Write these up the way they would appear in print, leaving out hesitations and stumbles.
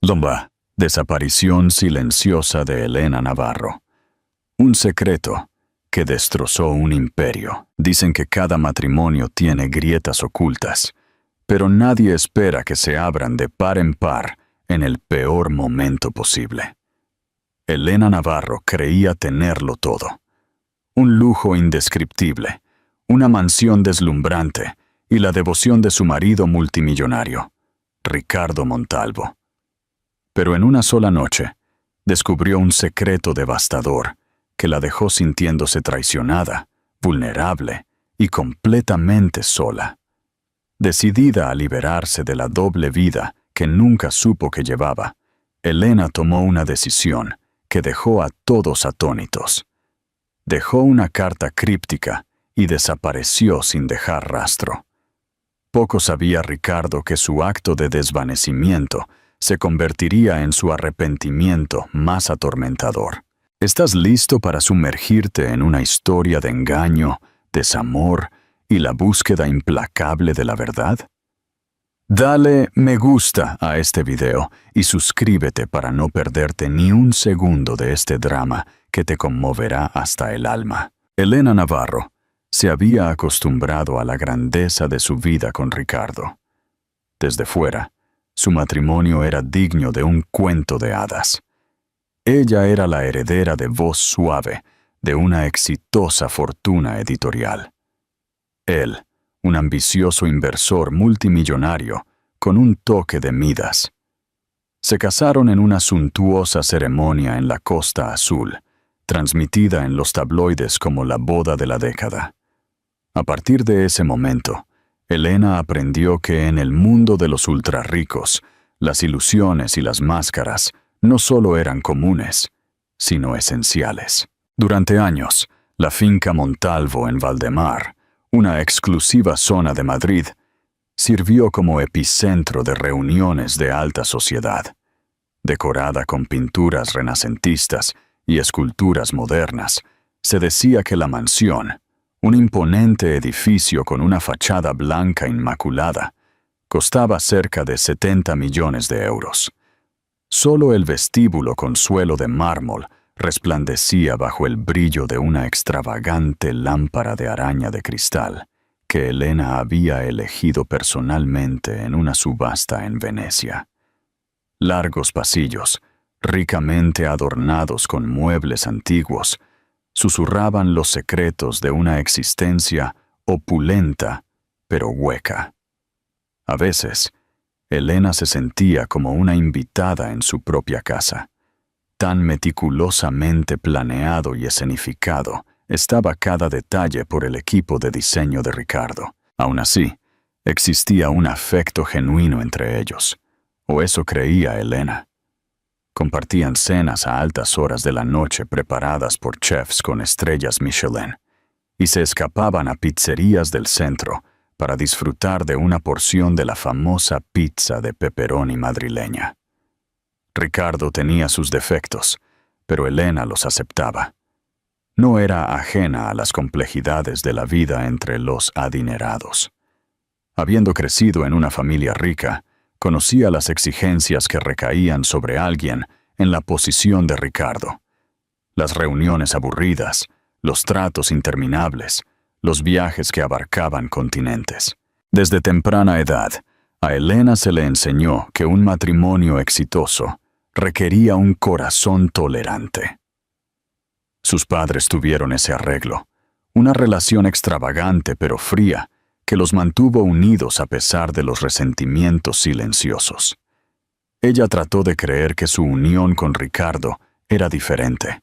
La desaparición silenciosa de Elena Navarro. Un secreto que destrozó un imperio. Dicen que cada matrimonio tiene grietas ocultas, pero nadie espera que se abran de par en par en el peor momento posible. Elena Navarro creía tenerlo todo. Un lujo indescriptible, una mansión deslumbrante y la devoción de su marido multimillonario, Ricardo Montalvo. Pero en una sola noche, descubrió un secreto devastador que la dejó sintiéndose traicionada, vulnerable y completamente sola. Decidida a liberarse de la doble vida que nunca supo que llevaba, Elena tomó una decisión que dejó a todos atónitos. Dejó una carta críptica y desapareció sin dejar rastro. Poco sabía Ricardo que su acto de desvanecimiento se convertiría en su arrepentimiento más atormentador. ¿Estás listo para sumergirte en una historia de engaño, desamor y la búsqueda implacable de la verdad? Dale me gusta a este video y suscríbete para no perderte ni un segundo de este drama que te conmoverá hasta el alma. Elena Navarro se había acostumbrado a la grandeza de su vida con Ricardo. Desde fuera, su matrimonio era digno de un cuento de hadas. Ella era la heredera de voz suave de una exitosa fortuna editorial. Él, un ambicioso inversor multimillonario con un toque de Midas. Se casaron en una suntuosa ceremonia en la Costa Azul, transmitida en los tabloides como la boda de la década. A partir de ese momento, Elena aprendió que en el mundo de los ultrarricos, las ilusiones y las máscaras no solo eran comunes, sino esenciales. Durante años, la finca Montalvo en Valdemar, una exclusiva zona de Madrid, sirvió como epicentro de reuniones de alta sociedad. Decorada con pinturas renacentistas y esculturas modernas, se decía que la mansión, un imponente edificio con una fachada blanca inmaculada, costaba cerca de 70 millones de euros. Solo el vestíbulo con suelo de mármol resplandecía bajo el brillo de una extravagante lámpara de araña de cristal que Elena había elegido personalmente en una subasta en Venecia. Largos pasillos, ricamente adornados con muebles antiguos, susurraban los secretos de una existencia opulenta pero hueca. A veces, Elena se sentía como una invitada en su propia casa. Tan meticulosamente planeado y escenificado estaba cada detalle por el equipo de diseño de Ricardo. Aún así, existía un afecto genuino entre ellos, o eso creía Elena. Compartían cenas a altas horas de la noche preparadas por chefs con estrellas Michelin, y se escapaban a pizzerías del centro para disfrutar de una porción de la famosa pizza de pepperoni madrileña. Ricardo tenía sus defectos, pero Elena los aceptaba. No era ajena a las complejidades de la vida entre los adinerados. Habiendo crecido en una familia rica, conocía las exigencias que recaían sobre alguien en la posición de Ricardo. Las reuniones aburridas, los tratos interminables, los viajes que abarcaban continentes. Desde temprana edad, a Elena se le enseñó que un matrimonio exitoso requería un corazón tolerante. Sus padres tuvieron ese arreglo, una relación extravagante pero fría que los mantuvo unidos a pesar de los resentimientos silenciosos. Ella trató de creer que su unión con Ricardo era diferente.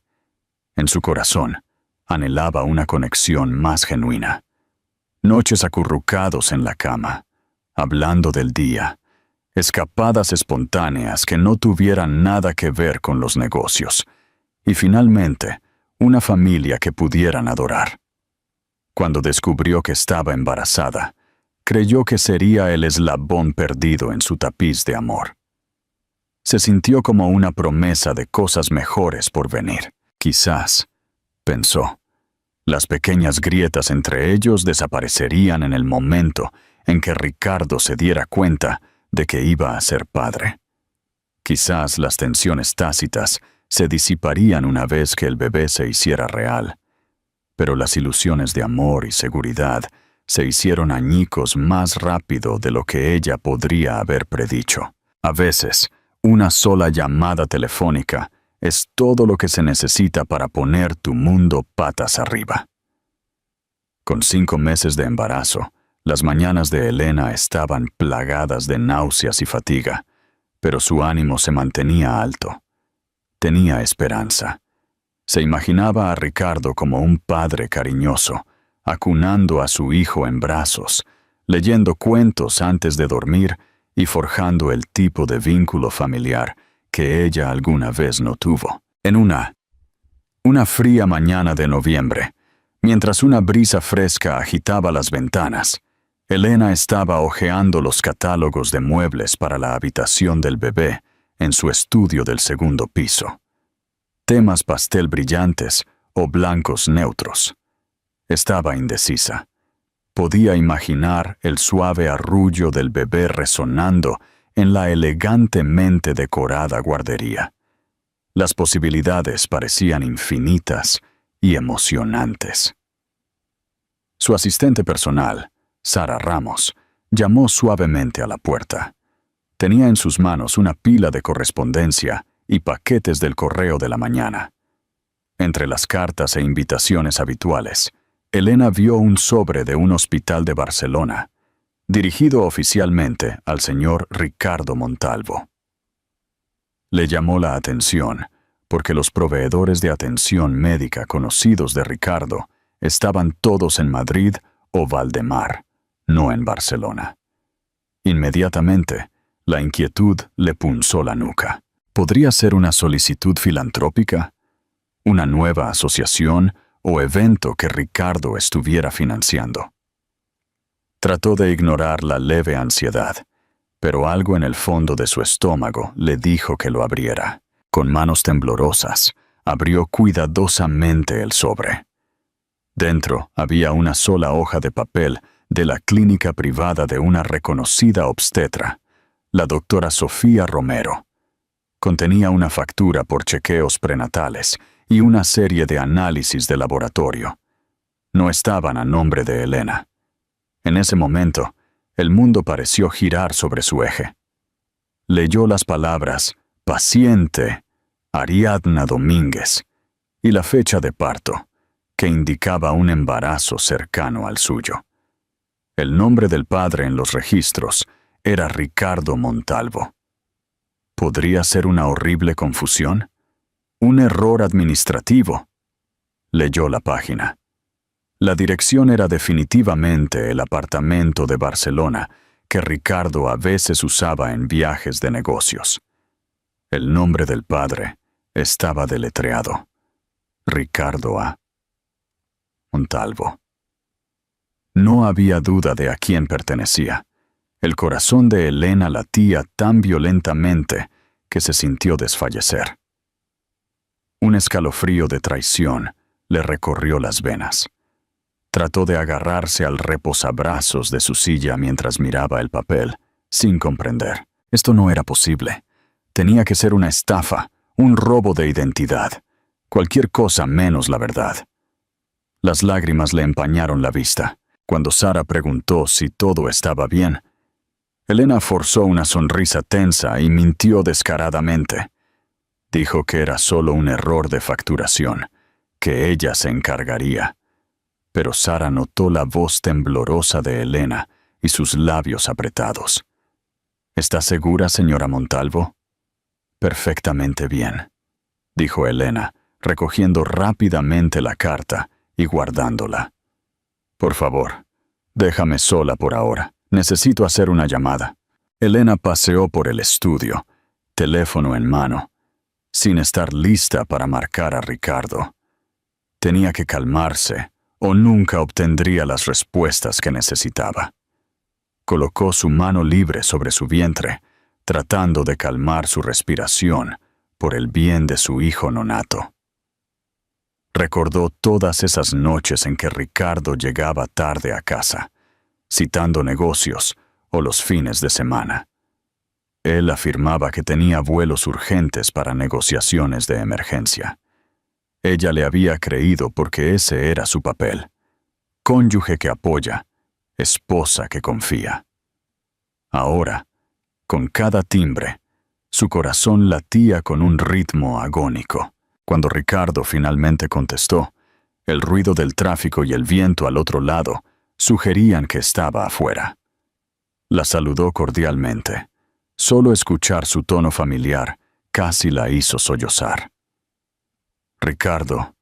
En su corazón, anhelaba una conexión más genuina. Noches acurrucados en la cama, hablando del día, escapadas espontáneas que no tuvieran nada que ver con los negocios, y finalmente, una familia que pudieran adorar. Cuando descubrió que estaba embarazada, creyó que sería el eslabón perdido en su tapiz de amor. Se sintió como una promesa de cosas mejores por venir. Quizás, pensó, las pequeñas grietas entre ellos desaparecerían en el momento en que Ricardo se diera cuenta de que iba a ser padre. Quizás las tensiones tácitas se disiparían una vez que el bebé se hiciera real, pero las ilusiones de amor y seguridad se hicieron añicos más rápido de lo que ella podría haber predicho. A veces, una sola llamada telefónica es todo lo que se necesita para poner tu mundo patas arriba. Con 5 meses de embarazo, las mañanas de Elena estaban plagadas de náuseas y fatiga, pero su ánimo se mantenía alto. Tenía esperanza. Se imaginaba a Ricardo como un padre cariñoso, acunando a su hijo en brazos, leyendo cuentos antes de dormir y forjando el tipo de vínculo familiar que ella alguna vez no tuvo. En una fría mañana de noviembre, mientras una brisa fresca agitaba las ventanas, Elena estaba hojeando los catálogos de muebles para la habitación del bebé en su estudio del segundo piso. Temas pastel brillantes o blancos neutros. Estaba indecisa. Podía imaginar el suave arrullo del bebé resonando en la elegantemente decorada guardería. Las posibilidades parecían infinitas y emocionantes. Su asistente personal, Sara Ramos, llamó suavemente a la puerta. Tenía en sus manos una pila de correspondencia y paquetes del correo de la mañana. Entre las cartas e invitaciones habituales, Elena vio un sobre de un hospital de Barcelona, dirigido oficialmente al señor Ricardo Montalvo. Le llamó la atención porque los proveedores de atención médica conocidos de Ricardo estaban todos en Madrid o Valdemar, no en Barcelona. Inmediatamente, la inquietud le punzó la nuca. ¿Podría ser una solicitud filantrópica? ¿Una nueva asociación o evento que Ricardo estuviera financiando? Trató de ignorar la leve ansiedad, pero algo en el fondo de su estómago le dijo que lo abriera. Con manos temblorosas, abrió cuidadosamente el sobre. Dentro había una sola hoja de papel de la clínica privada de una reconocida obstetra, la doctora Sofía Romero. Contenía una factura por chequeos prenatales y una serie de análisis de laboratorio. No estaban a nombre de Elena. En ese momento, el mundo pareció girar sobre su eje. Leyó las palabras «paciente Ariadna Domínguez» y la fecha de parto, que indicaba un embarazo cercano al suyo. El nombre del padre en los registros era Ricardo Montalvo. ¿Podría ser una horrible confusión? ¿Un error administrativo? Leyó la página. La dirección era definitivamente el apartamento de Barcelona que Ricardo a veces usaba en viajes de negocios. El nombre del padre estaba deletreado. Ricardo A. Montalvo. No había duda de a quién pertenecía. El corazón de Elena latía tan violentamente que se sintió desfallecer. Un escalofrío de traición le recorrió las venas. Trató de agarrarse al reposabrazos de su silla mientras miraba el papel, sin comprender. Esto no era posible. Tenía que ser una estafa, un robo de identidad, cualquier cosa menos la verdad. Las lágrimas le empañaron la vista. Cuando Sara preguntó si todo estaba bien, Elena forzó una sonrisa tensa y mintió descaradamente. Dijo que era solo un error de facturación, que ella se encargaría. Pero Sara notó la voz temblorosa de Elena y sus labios apretados. ¿Está segura, señora Montalvo? Perfectamente bien, dijo Elena, recogiendo rápidamente la carta y guardándola. Por favor, déjame sola por ahora. Necesito hacer una llamada. Elena paseó por el estudio, teléfono en mano, sin estar lista para marcar a Ricardo. Tenía que calmarse o nunca obtendría las respuestas que necesitaba. Colocó su mano libre sobre su vientre, tratando de calmar su respiración por el bien de su hijo nonato. Recordó todas esas noches en que Ricardo llegaba tarde a casa, citando negocios o los fines de semana. Él afirmaba que tenía vuelos urgentes para negociaciones de emergencia. Ella le había creído porque ese era su papel. Cónyuge que apoya, esposa que confía. Ahora, con cada timbre, su corazón latía con un ritmo agónico. Cuando Ricardo finalmente contestó, el ruido del tráfico y el viento al otro lado sugerían que estaba afuera. La saludó cordialmente. Solo escuchar su tono familiar casi la hizo sollozar. Ricardo,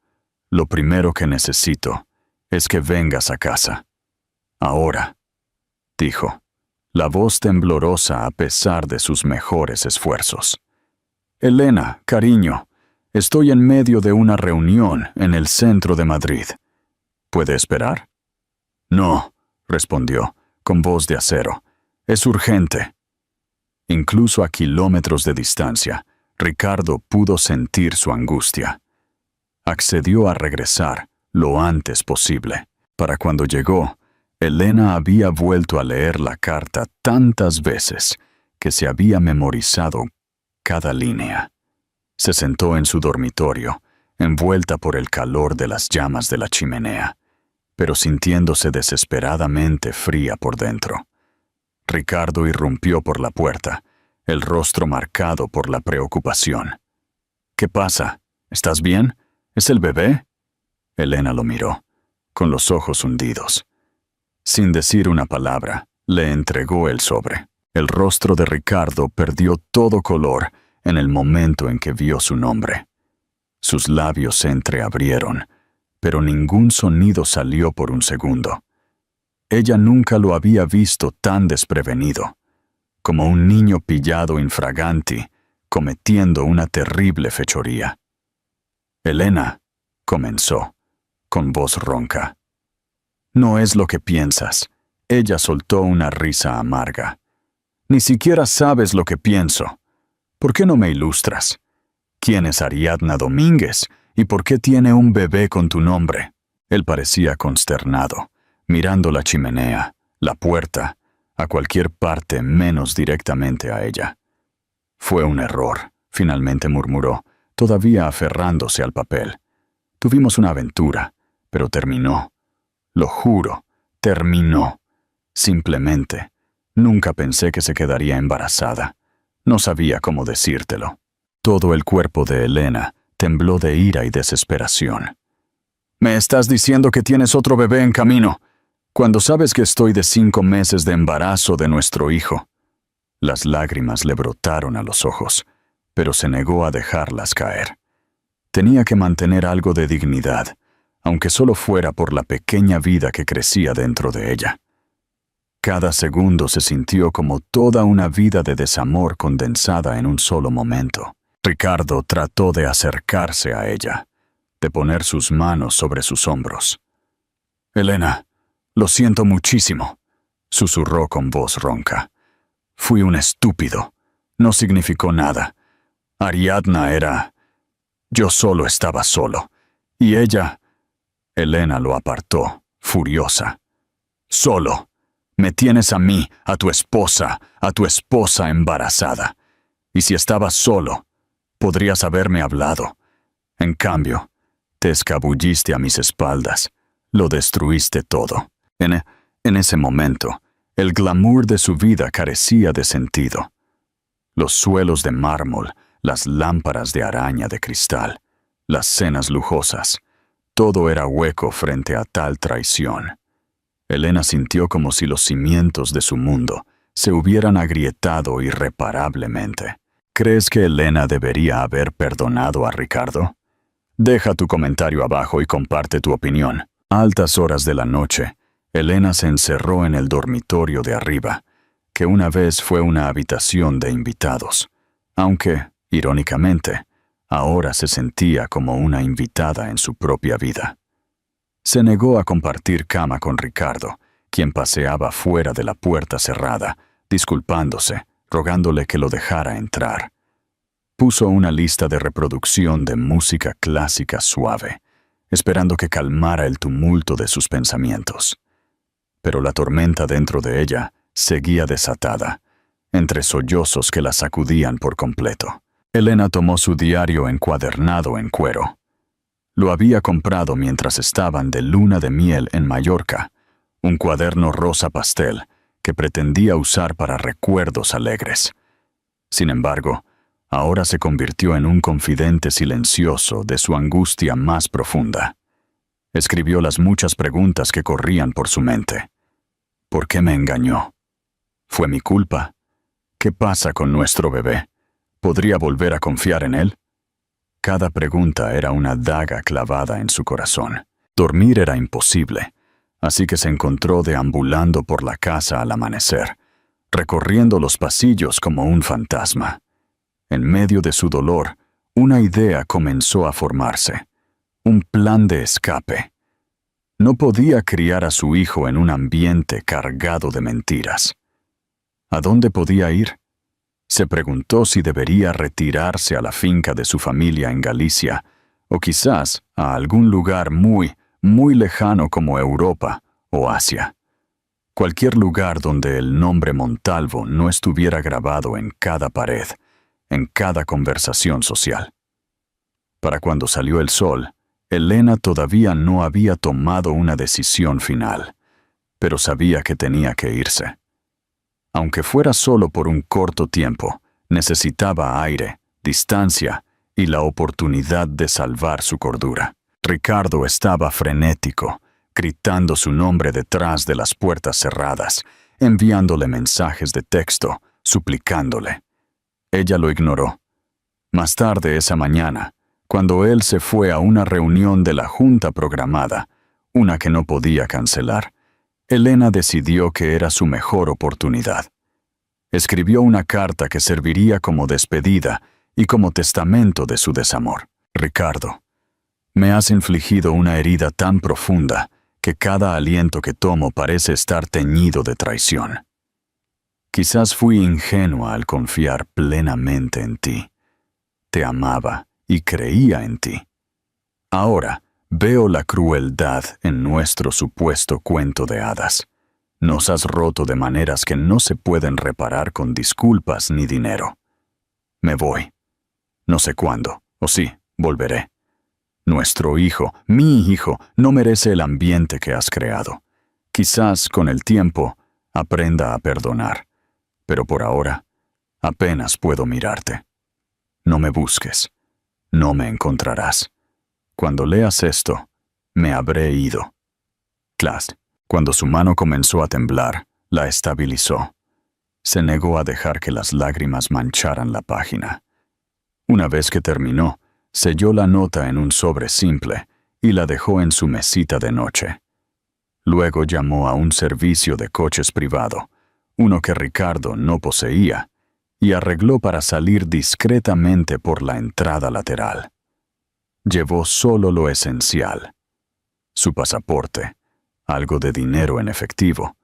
lo primero que necesito es que vengas a casa. Ahora, dijo, la voz temblorosa a pesar de sus mejores esfuerzos. Elena, cariño, estoy en medio de una reunión en el centro de Madrid. ¿Puede esperar? No, respondió, con voz de acero. Es urgente. Incluso a kilómetros de distancia, Ricardo pudo sentir su angustia. Accedió a regresar lo antes posible. Para cuando llegó, Elena había vuelto a leer la carta tantas veces que se había memorizado cada línea. Se sentó en su dormitorio, envuelta por el calor de las llamas de la chimenea, pero sintiéndose desesperadamente fría por dentro. Ricardo irrumpió por la puerta, el rostro marcado por la preocupación. ¿Qué pasa? ¿Estás bien? ¿Es el bebé? Elena lo miró, con los ojos hundidos. Sin decir una palabra, le entregó el sobre. El rostro de Ricardo perdió todo color en el momento en que vio su nombre. Sus labios se entreabrieron, pero ningún sonido salió por un segundo. Ella nunca lo había visto tan desprevenido, como un niño pillado infraganti, cometiendo una terrible fechoría. Elena, comenzó, con voz ronca. No es lo que piensas. Ella soltó una risa amarga. Ni siquiera sabes lo que pienso. ¿Por qué no me ilustras? ¿Quién es Ariadna Domínguez y por qué tiene un bebé con tu nombre? Él parecía consternado, mirando la chimenea, la puerta, a cualquier parte menos directamente a ella. Fue un error, finalmente murmuró, todavía aferrándose al papel. Tuvimos una aventura, pero terminó. Lo juro, terminó. Simplemente, nunca pensé que se quedaría embarazada. No sabía cómo decírtelo. Todo el cuerpo de Elena tembló de ira y desesperación. «Me estás diciendo que tienes otro bebé en camino, cuando sabes que estoy de 5 meses de embarazo de nuestro hijo». Las lágrimas le brotaron a los ojos, pero se negó a dejarlas caer. Tenía que mantener algo de dignidad, aunque solo fuera por la pequeña vida que crecía dentro de ella. Cada segundo se sintió como toda una vida de desamor condensada en un solo momento. Ricardo trató de acercarse a ella, de poner sus manos sobre sus hombros. «Elena, lo siento muchísimo», susurró con voz ronca. «Fui un estúpido. No significó nada. Ariadna era... Yo solo estaba solo. Y ella...» Elena lo apartó, furiosa. «Solo. Me tienes a mí, a tu esposa embarazada. Y si estabas solo, podrías haberme hablado. En cambio, te escabulliste a mis espaldas. Lo destruiste todo». En ese momento, el glamour de su vida carecía de sentido. Los suelos de mármol, las lámparas de araña de cristal, las cenas lujosas, todo era hueco frente a tal traición. Elena sintió como si los cimientos de su mundo se hubieran agrietado irreparablemente. ¿Crees que Elena debería haber perdonado a Ricardo? Deja tu comentario abajo y comparte tu opinión. A altas horas de la noche, Elena se encerró en el dormitorio de arriba, que una vez fue una habitación de invitados, aunque, irónicamente, ahora se sentía como una invitada en su propia vida. Se negó a compartir cama con Ricardo, quien paseaba fuera de la puerta cerrada, disculpándose, rogándole que lo dejara entrar. Puso una lista de reproducción de música clásica suave, esperando que calmara el tumulto de sus pensamientos. Pero la tormenta dentro de ella seguía desatada, entre sollozos que la sacudían por completo. Elena tomó su diario encuadernado en cuero. Lo había comprado mientras estaban de luna de miel en Mallorca, un cuaderno rosa pastel que pretendía usar para recuerdos alegres. Sin embargo, ahora se convirtió en un confidente silencioso de su angustia más profunda. Escribió las muchas preguntas que corrían por su mente. ¿Por qué me engañó? ¿Fue mi culpa? ¿Qué pasa con nuestro bebé? ¿Podría volver a confiar en él? Cada pregunta era una daga clavada en su corazón. Dormir era imposible, así que se encontró deambulando por la casa al amanecer, recorriendo los pasillos como un fantasma. En medio de su dolor, una idea comenzó a formarse. Un plan de escape. No podía criar a su hijo en un ambiente cargado de mentiras. ¿A dónde podía ir? Se preguntó si debería retirarse a la finca de su familia en Galicia, o quizás a algún lugar muy, muy lejano como Europa o Asia. Cualquier lugar donde el nombre Montalvo no estuviera grabado en cada pared, en cada conversación social. Para cuando salió el sol, Elena todavía no había tomado una decisión final, pero sabía que tenía que irse. Aunque fuera solo por un corto tiempo, necesitaba aire, distancia y la oportunidad de salvar su cordura. Ricardo estaba frenético, gritando su nombre detrás de las puertas cerradas, enviándole mensajes de texto, suplicándole. Ella lo ignoró. Más tarde esa mañana, cuando él se fue a una reunión de la junta programada, una que no podía cancelar, Elena decidió que era su mejor oportunidad. Escribió una carta que serviría como despedida y como testamento de su desamor. Ricardo, me has infligido una herida tan profunda que cada aliento que tomo parece estar teñido de traición. Quizás fui ingenua al confiar plenamente en ti. Te amaba y creía en ti. Ahora veo la crueldad en nuestro supuesto cuento de hadas. Nos has roto de maneras que no se pueden reparar con disculpas ni dinero. Me voy. No sé cuándo, o sí, volveré. Nuestro hijo, mi hijo, no merece el ambiente que has creado. Quizás con el tiempo aprenda a perdonar, pero por ahora apenas puedo mirarte. No me busques. No me encontrarás. Cuando leas esto, me habré ido. Clast. Cuando su mano comenzó a temblar, la estabilizó. Se negó a dejar que las lágrimas mancharan la página. Una vez que terminó, selló la nota en un sobre simple y la dejó en su mesita de noche. Luego llamó a un servicio de coches privado, uno que Ricardo no poseía, y arregló para salir discretamente por la entrada lateral. Llevó solo lo esencial: su pasaporte, algo de dinero en efectivo,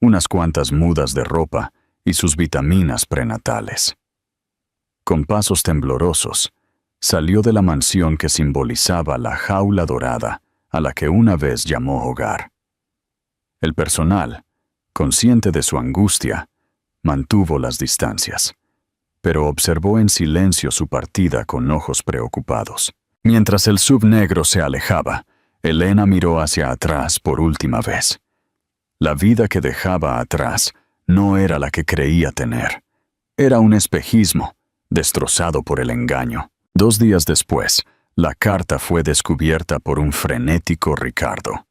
unas cuantas mudas de ropa y sus vitaminas prenatales. Con pasos temblorosos, salió de la mansión que simbolizaba la jaula dorada a la que una vez llamó hogar. El personal, consciente de su angustia, mantuvo las distancias, pero observó en silencio su partida con ojos preocupados. Mientras el SUV negro se alejaba, Elena miró hacia atrás por última vez. La vida que dejaba atrás no era la que creía tener. Era un espejismo, destrozado por el engaño. 2 días después, la carta fue descubierta por un frenético Ricardo.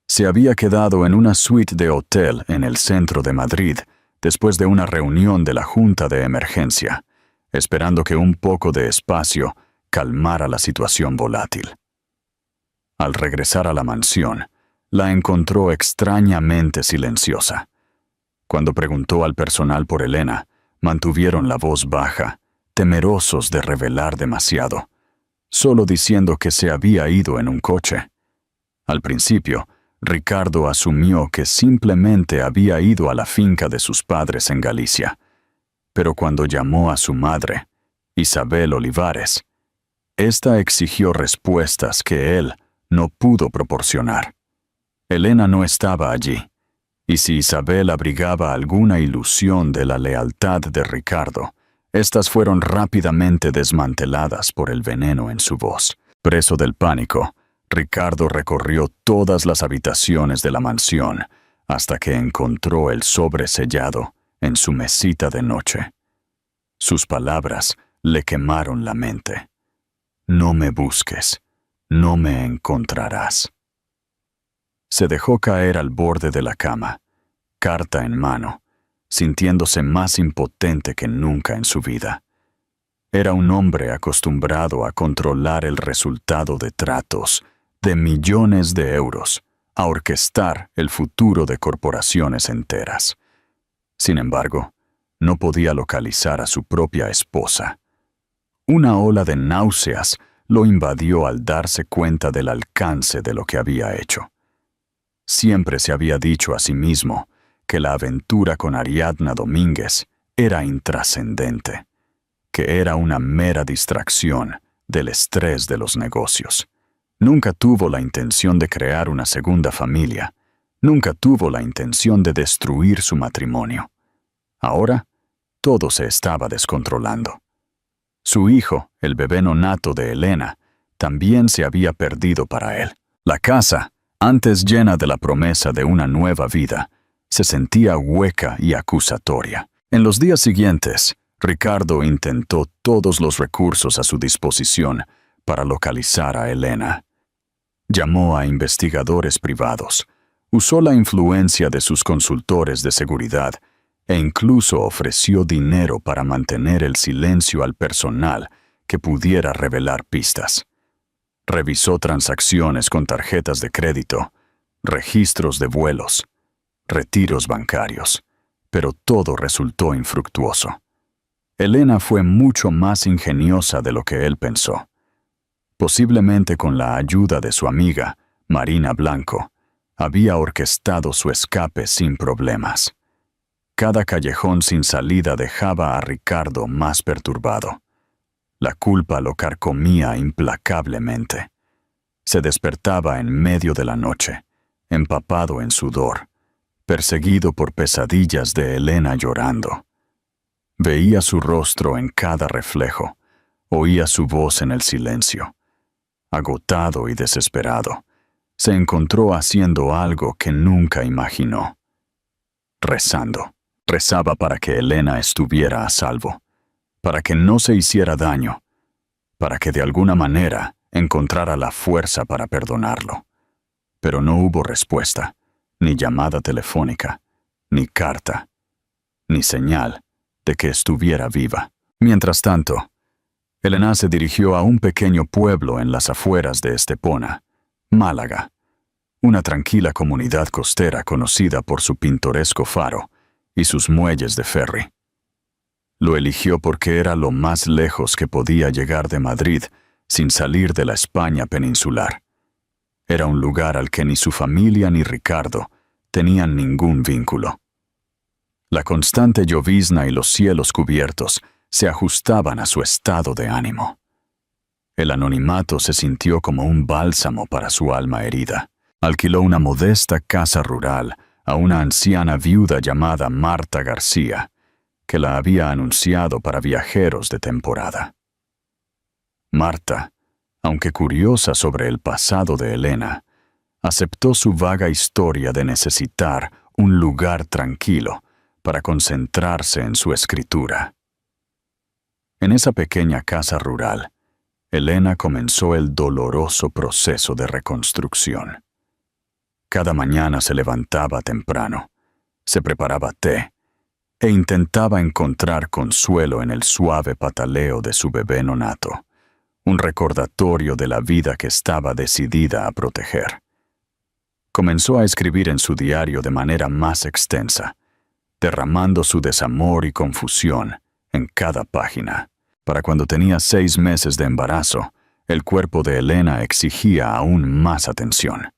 Se había quedado en una suite de hotel en el centro de Madrid, después de una reunión de la Junta de Emergencia, esperando que un poco de espacio calmara la situación volátil. Al regresar a la mansión, la encontró extrañamente silenciosa. Cuando preguntó al personal por Elena, mantuvieron la voz baja, temerosos de revelar demasiado, solo diciendo que se había ido en un coche. Al principio, Ricardo asumió que simplemente había ido a la finca de sus padres en Galicia, pero cuando llamó a su madre, Isabel Olivares, ésta exigió respuestas que él no pudo proporcionar. Elena no estaba allí, Y si Isabel abrigaba alguna ilusión de la lealtad de Ricardo, estas fueron rápidamente desmanteladas por el veneno en su voz. Preso del pánico, Ricardo recorrió todas las habitaciones de la mansión hasta que encontró el sobre sellado en su mesita de noche. Sus palabras le quemaron la mente. No me busques, no me encontrarás. Se dejó caer al borde de la cama, carta en mano, sintiéndose más impotente que nunca en su vida. Era un hombre acostumbrado a controlar el resultado de tratos de millones de euros, a orquestar el futuro de corporaciones enteras. Sin embargo, no podía localizar a su propia esposa. Una ola de náuseas lo invadió al darse cuenta del alcance de lo que había hecho. Siempre se había dicho a sí mismo que la aventura con Ariadna Domínguez era intrascendente, que era una mera distracción del estrés de los negocios. Nunca tuvo la intención de crear una segunda familia, nunca tuvo la intención de destruir su matrimonio. Ahora, todo se estaba descontrolando. Su hijo, el bebé nonato de Elena, también se había perdido para él. La casa, antes llena de la promesa de una nueva vida, se sentía hueca y acusatoria. En los días siguientes, Ricardo intentó todos los recursos a su disposición para localizar a Elena. Llamó a investigadores privados, usó la influencia de sus consultores de seguridad e incluso ofreció dinero para mantener el silencio al personal que pudiera revelar pistas. Revisó transacciones con tarjetas de crédito, registros de vuelos, retiros bancarios, pero todo resultó infructuoso. Elena fue mucho más ingeniosa de lo que él pensó. Posiblemente con la ayuda de su amiga, Marina Blanco, había orquestado su escape sin problemas. Cada callejón sin salida dejaba a Ricardo más perturbado. La culpa lo carcomía implacablemente. Se despertaba en medio de la noche, empapado en sudor, perseguido por pesadillas de Elena llorando. Veía su rostro en cada reflejo, oía su voz en el silencio. Agotado y desesperado, se encontró haciendo algo que nunca imaginó. Rezando. Rezaba para que Elena estuviera a salvo, para que no se hiciera daño, para que de alguna manera encontrara la fuerza para perdonarlo. Pero no hubo respuesta, ni llamada telefónica, ni carta, ni señal de que estuviera viva. Mientras tanto, Elena se dirigió a un pequeño pueblo en las afueras de Estepona, Málaga, una tranquila comunidad costera conocida por su pintoresco faro y sus muelles de ferry. Lo eligió porque era lo más lejos que podía llegar de Madrid sin salir de la España peninsular. Era un lugar al que ni su familia ni Ricardo tenían ningún vínculo. La constante llovizna y los cielos cubiertos se ajustaban a su estado de ánimo. El anonimato se sintió como un bálsamo para su alma herida. Alquiló una modesta casa rural a una anciana viuda llamada Marta García, que la había anunciado para viajeros de temporada. Marta, aunque curiosa sobre el pasado de Elena, aceptó su vaga historia de necesitar un lugar tranquilo para concentrarse en su escritura. En esa pequeña casa rural, Elena comenzó el doloroso proceso de reconstrucción. Cada mañana se levantaba temprano, se preparaba té e intentaba encontrar consuelo en el suave pataleo de su bebé nonato, un recordatorio de la vida que estaba decidida a proteger. Comenzó a escribir en su diario de manera más extensa, derramando su desamor y confusión en cada página. Para cuando tenía 6 meses de embarazo, el cuerpo de Elena exigía aún más atención.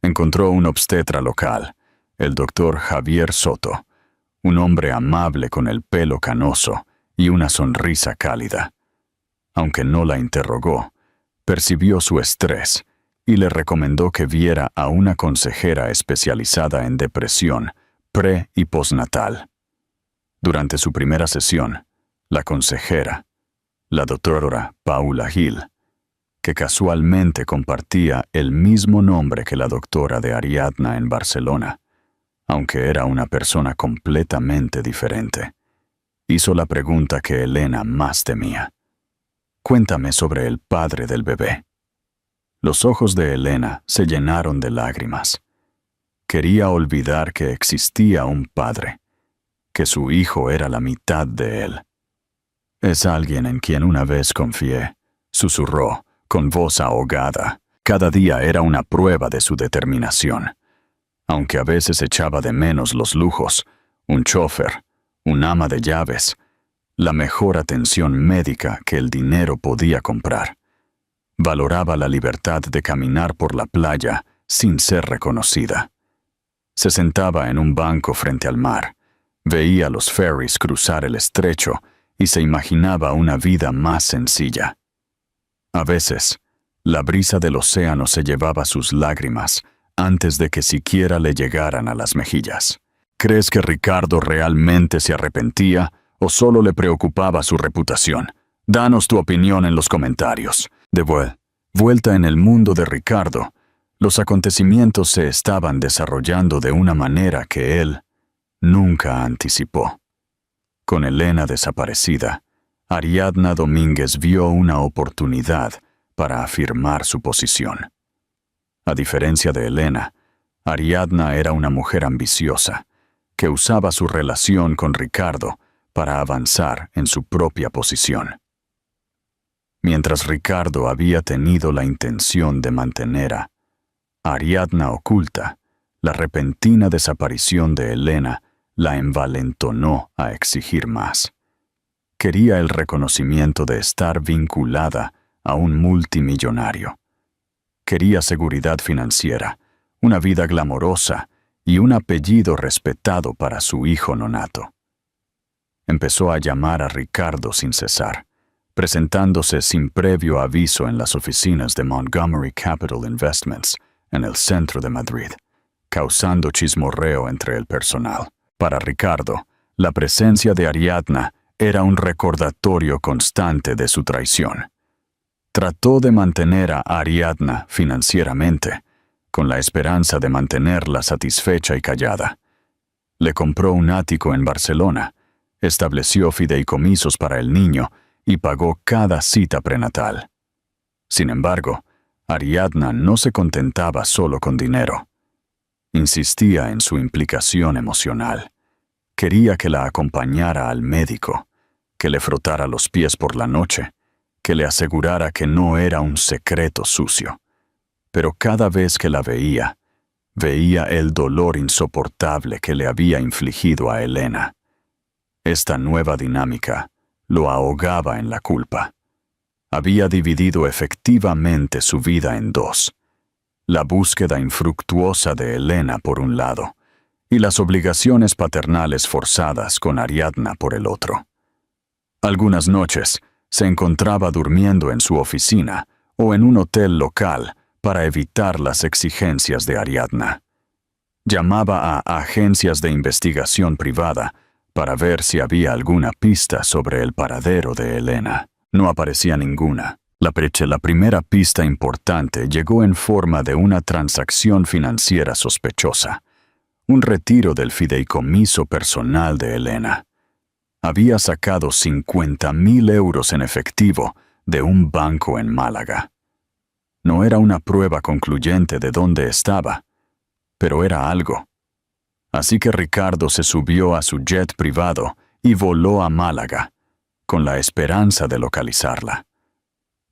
Encontró un obstetra local, el doctor Javier Soto, un hombre amable con el pelo canoso y una sonrisa cálida. Aunque no la interrogó, percibió su estrés y le recomendó que viera a una consejera especializada en depresión pre- y postnatal. Durante su primera sesión, la consejera, la doctora Paula Hill, que casualmente compartía el mismo nombre que la doctora de Ariadna en Barcelona, aunque era una persona completamente diferente, hizo la pregunta que Elena más temía. «Cuéntame sobre el padre del bebé». Los ojos de Elena se llenaron de lágrimas. Quería olvidar que existía un padre, que su hijo era la mitad de él. «Es alguien en quien una vez confié», susurró, con voz ahogada. Cada día era una prueba de su determinación. Aunque a veces echaba de menos los lujos, un chofer, un ama de llaves, la mejor atención médica que el dinero podía comprar. Valoraba la libertad de caminar por la playa sin ser reconocida. Se sentaba en un banco frente al mar, veía los ferries cruzar el estrecho y se imaginaba una vida más sencilla. A veces, la brisa del océano se llevaba sus lágrimas antes de que siquiera le llegaran a las mejillas. ¿Crees que Ricardo realmente se arrepentía o solo le preocupaba su reputación? Danos tu opinión en los comentarios. De vuelta en el mundo de Ricardo, los acontecimientos se estaban desarrollando de una manera que él nunca anticipó. Con Elena desaparecida, Ariadna Domínguez vio una oportunidad para afirmar su posición. A diferencia de Elena, Ariadna era una mujer ambiciosa, que usaba su relación con Ricardo para avanzar en su propia posición. Mientras Ricardo había tenido la intención de mantener a Ariadna oculta, la repentina desaparición de Elena la envalentonó a exigir más. Quería el reconocimiento de estar vinculada a un multimillonario. Quería seguridad financiera, una vida glamorosa y un apellido respetado para su hijo nonato. Empezó a llamar a Ricardo sin cesar, presentándose sin previo aviso en las oficinas de Montgomery Capital Investments, en el centro de Madrid, causando chismorreo entre el personal. Para Ricardo, la presencia de Ariadna era un recordatorio constante de su traición. Trató de mantener a Ariadna financieramente, con la esperanza de mantenerla satisfecha y callada. Le compró un ático en Barcelona, estableció fideicomisos para el niño y pagó cada cita prenatal. Sin embargo, Ariadna no se contentaba solo con dinero. Insistía en su implicación emocional. Quería que la acompañara al médico, que le frotara los pies por la noche, que le asegurara que no era un secreto sucio. Pero cada vez que la veía el dolor insoportable que le había infligido a Elena. Esta nueva dinámica lo ahogaba en la culpa. Había dividido efectivamente su vida en dos: la búsqueda infructuosa de Elena por un lado, y las obligaciones paternales forzadas con Ariadna por el otro. Algunas noches se encontraba durmiendo en su oficina o en un hotel local para evitar las exigencias de Ariadna. Llamaba a agencias de investigación privada para ver si había alguna pista sobre el paradero de Elena. No aparecía ninguna. La primera pista importante llegó en forma de una transacción financiera sospechosa: un retiro del fideicomiso personal de Elena. Había sacado 50.000 euros en efectivo de un banco en Málaga. No era una prueba concluyente de dónde estaba, pero era algo. Así que Ricardo se subió a su jet privado y voló a Málaga, con la esperanza de localizarla.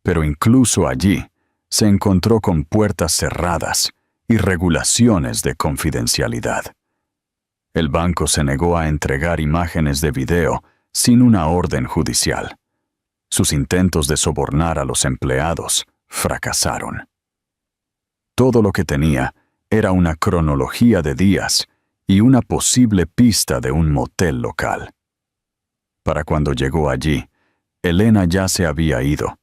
Pero incluso allí se encontró con puertas cerradas y regulaciones de confidencialidad. El banco se negó a entregar imágenes de video sin una orden judicial. Sus intentos de sobornar a los empleados fracasaron. Todo lo que tenía era una cronología de días y una posible pista de un motel local. Para cuando llegó allí, Elena ya se había ido,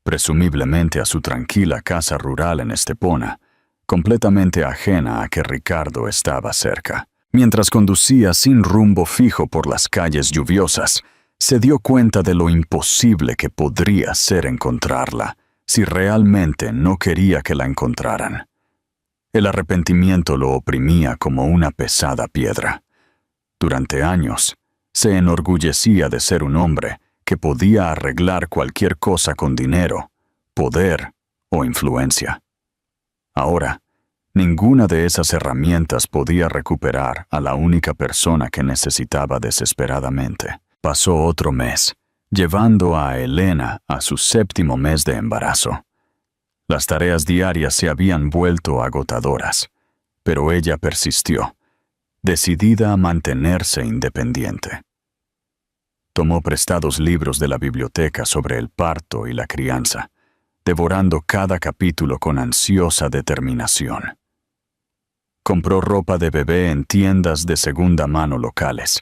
presumiblemente a su tranquila casa rural en Estepona, completamente ajena a que Ricardo estaba cerca. Mientras conducía sin rumbo fijo por las calles lluviosas, se dio cuenta de lo imposible que podría ser encontrarla, si realmente no quería que la encontraran. El arrepentimiento lo oprimía como una pesada piedra. Durante años, se enorgullecía de ser un hombre que podía arreglar cualquier cosa con dinero, poder o influencia. Ahora, ninguna de esas herramientas podía recuperar a la única persona que necesitaba desesperadamente. Pasó otro mes, llevando a Elena a su 7º mes de embarazo. Las tareas diarias se habían vuelto agotadoras, pero ella persistió, decidida a mantenerse independiente. Tomó prestados libros de la biblioteca sobre el parto y la crianza, devorando cada capítulo con ansiosa determinación. Compró ropa de bebé en tiendas de segunda mano locales,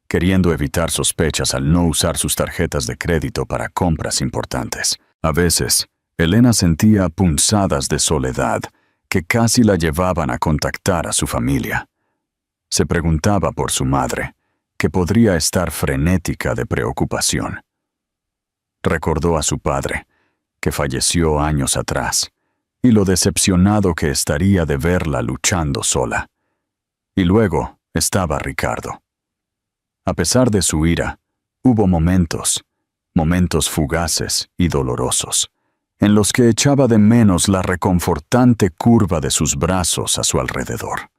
queriendo evitar sospechas al no usar sus tarjetas de crédito para compras importantes. A veces, Elena sentía punzadas de soledad que casi la llevaban a contactar a su familia. Se preguntaba por su madre, que podría estar frenética de preocupación. Recordó a su padre, que falleció años atrás, y lo decepcionado que estaría de verla luchando sola. Y luego estaba Ricardo. A pesar de su ira, hubo momentos fugaces y dolorosos, en los que echaba de menos la reconfortante curva de sus brazos a su alrededor.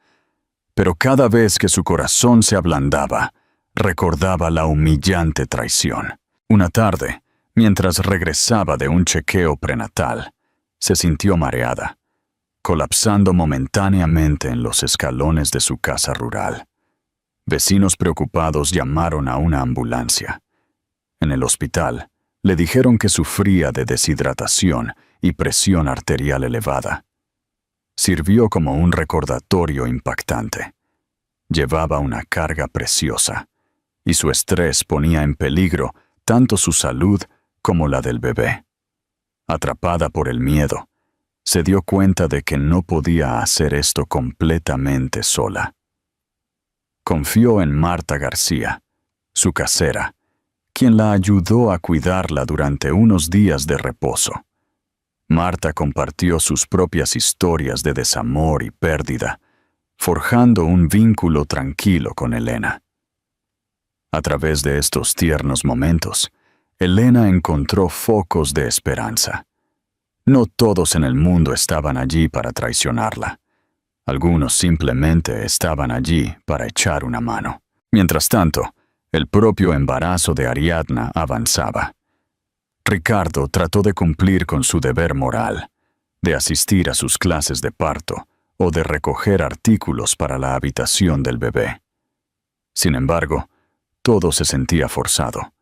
Pero cada vez que su corazón se ablandaba, recordaba la humillante traición. Una tarde, mientras regresaba de un chequeo prenatal, se sintió mareada, colapsando momentáneamente en los escalones de su casa rural. Vecinos preocupados llamaron a una ambulancia. En el hospital, le dijeron que sufría de deshidratación y presión arterial elevada. Sirvió como un recordatorio impactante. Llevaba una carga preciosa, y su estrés ponía en peligro tanto su salud como la del bebé. Atrapada por el miedo, se dio cuenta de que no podía hacer esto completamente sola. Confió en Marta García, su casera, quien la ayudó a cuidarla durante unos días de reposo. Marta compartió sus propias historias de desamor y pérdida, forjando un vínculo tranquilo con Elena. A través de estos tiernos momentos, Elena encontró focos de esperanza. No todos en el mundo estaban allí para traicionarla. Algunos simplemente estaban allí para echar una mano. Mientras tanto, el propio embarazo de Ariadna avanzaba. Ricardo trató de cumplir con su deber moral, de asistir a sus clases de parto o de recoger artículos para la habitación del bebé. Sin embargo, todo se sentía forzado,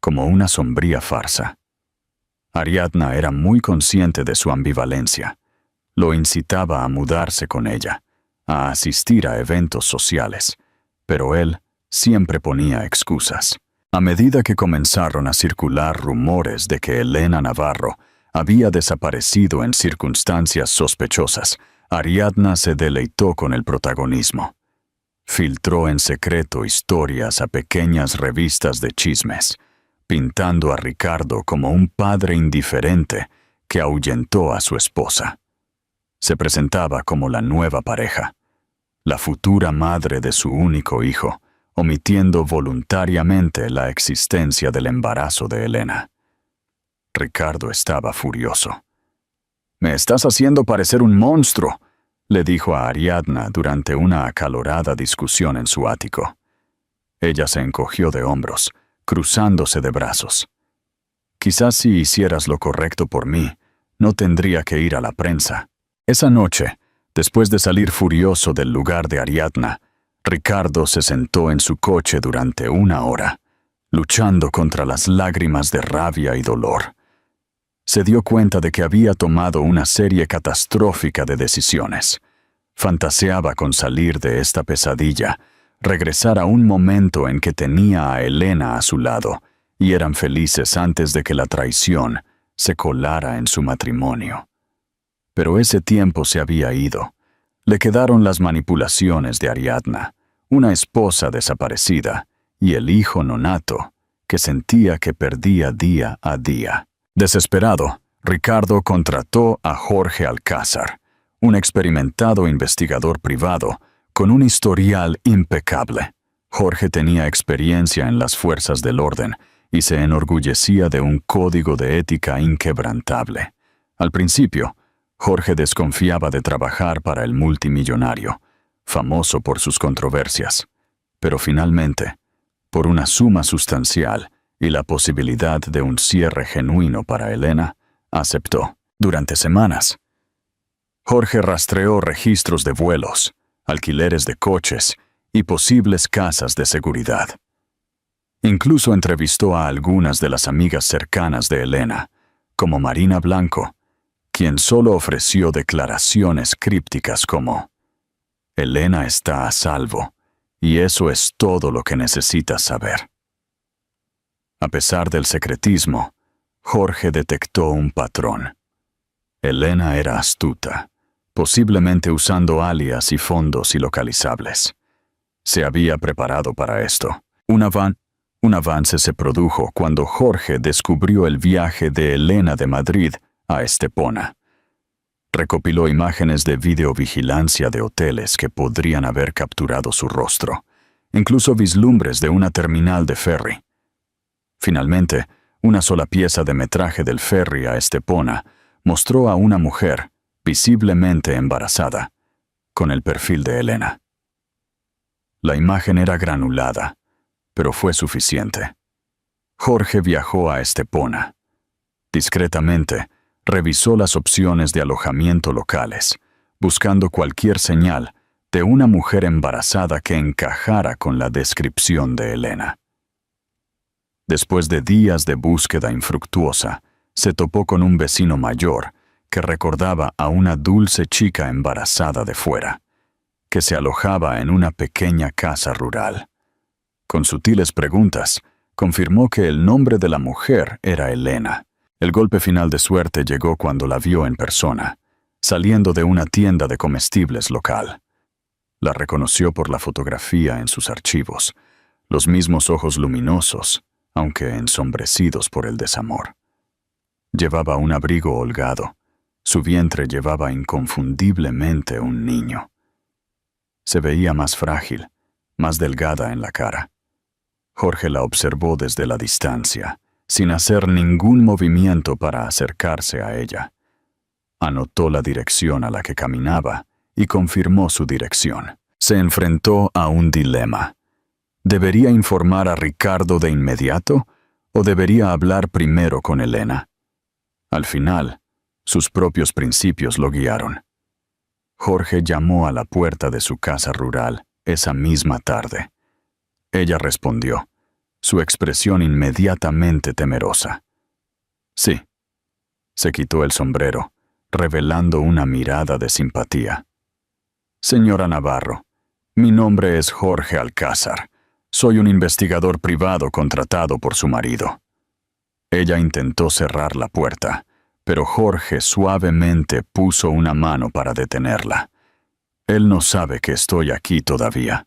como una sombría farsa. Ariadna era muy consciente de su ambivalencia. Lo incitaba a mudarse con ella, a asistir a eventos sociales, pero él siempre ponía excusas. A medida que comenzaron a circular rumores de que Elena Navarro había desaparecido en circunstancias sospechosas, Ariadna se deleitó con el protagonismo. Filtró en secreto historias a pequeñas revistas de chismes, pintando a Ricardo como un padre indiferente que ahuyentó a su esposa. Se presentaba como la nueva pareja, la futura madre de su único hijo, omitiendo voluntariamente la existencia del embarazo de Elena. Ricardo estaba furioso. «Me estás haciendo parecer un monstruo», le dijo a Ariadna durante una acalorada discusión en su ático. Ella se encogió de hombros, cruzándose de brazos. «Quizás si hicieras lo correcto por mí, no tendría que ir a la prensa». Esa noche, después de salir furioso del lugar de Ariadna, Ricardo se sentó en su coche durante 1 hora, luchando contra las lágrimas de rabia y dolor. Se dio cuenta de que había tomado una serie catastrófica de decisiones. Fantaseaba con salir de esta pesadilla, regresar a un momento en que tenía a Elena a su lado, y eran felices antes de que la traición se colara en su matrimonio. Pero ese tiempo se había ido. Le quedaron las manipulaciones de Ariadna, una esposa desaparecida, y el hijo nonato, que sentía que perdía día a día. Desesperado, Ricardo contrató a Jorge Alcázar, un experimentado investigador privado con un historial impecable. Jorge tenía experiencia en las fuerzas del orden y se enorgullecía de un código de ética inquebrantable. Al principio, Jorge desconfiaba de trabajar para el multimillonario, famoso por sus controversias, pero finalmente, por una suma sustancial y la posibilidad de un cierre genuino para Elena, aceptó. Durante semanas, Jorge rastreó registros de vuelos, alquileres de coches y posibles casas de seguridad. Incluso entrevistó a algunas de las amigas cercanas de Elena, como Marina Blanco, quien solo ofreció declaraciones crípticas como: «Elena está a salvo, y eso es todo lo que necesitas saber». A pesar del secretismo, Jorge detectó un patrón. Elena era astuta, posiblemente usando alias y fondos ilocalizables. Se había preparado para esto. Un avance se produjo cuando Jorge descubrió el viaje de Elena de Madrid a Estepona. Recopiló imágenes de videovigilancia de hoteles que podrían haber capturado su rostro, incluso vislumbres de una terminal de ferry. Finalmente, una sola pieza de metraje del ferry a Estepona mostró a una mujer, visiblemente embarazada, con el perfil de Elena. La imagen era granulada, pero fue suficiente. Jorge viajó a Estepona. Discretamente, revisó las opciones de alojamiento locales, buscando cualquier señal de una mujer embarazada que encajara con la descripción de Elena. Después de días de búsqueda infructuosa, se topó con un vecino mayor que recordaba a una dulce chica embarazada de fuera, que se alojaba en una pequeña casa rural. Con sutiles preguntas, confirmó que el nombre de la mujer era Elena. El golpe final de suerte llegó cuando la vio en persona, saliendo de una tienda de comestibles local. La reconoció por la fotografía en sus archivos, los mismos ojos luminosos, aunque ensombrecidos por el desamor. Llevaba un abrigo holgado. Su vientre llevaba inconfundiblemente un niño. Se veía más frágil, más delgada en la cara. Jorge la observó desde la distancia, sin hacer ningún movimiento para acercarse a ella. Anotó la dirección a la que caminaba y confirmó su dirección. Se enfrentó a un dilema. ¿Debería informar a Ricardo de inmediato o debería hablar primero con Elena? Al final, sus propios principios lo guiaron. Jorge llamó a la puerta de su casa rural esa misma tarde. Ella respondió, su expresión inmediatamente temerosa. Sí. Se quitó el sombrero, revelando una mirada de simpatía. Señora Navarro, mi nombre es Jorge Alcázar. Soy un investigador privado contratado por su marido. Ella intentó cerrar la puerta, pero Jorge suavemente puso una mano para detenerla. Él no sabe que estoy aquí todavía,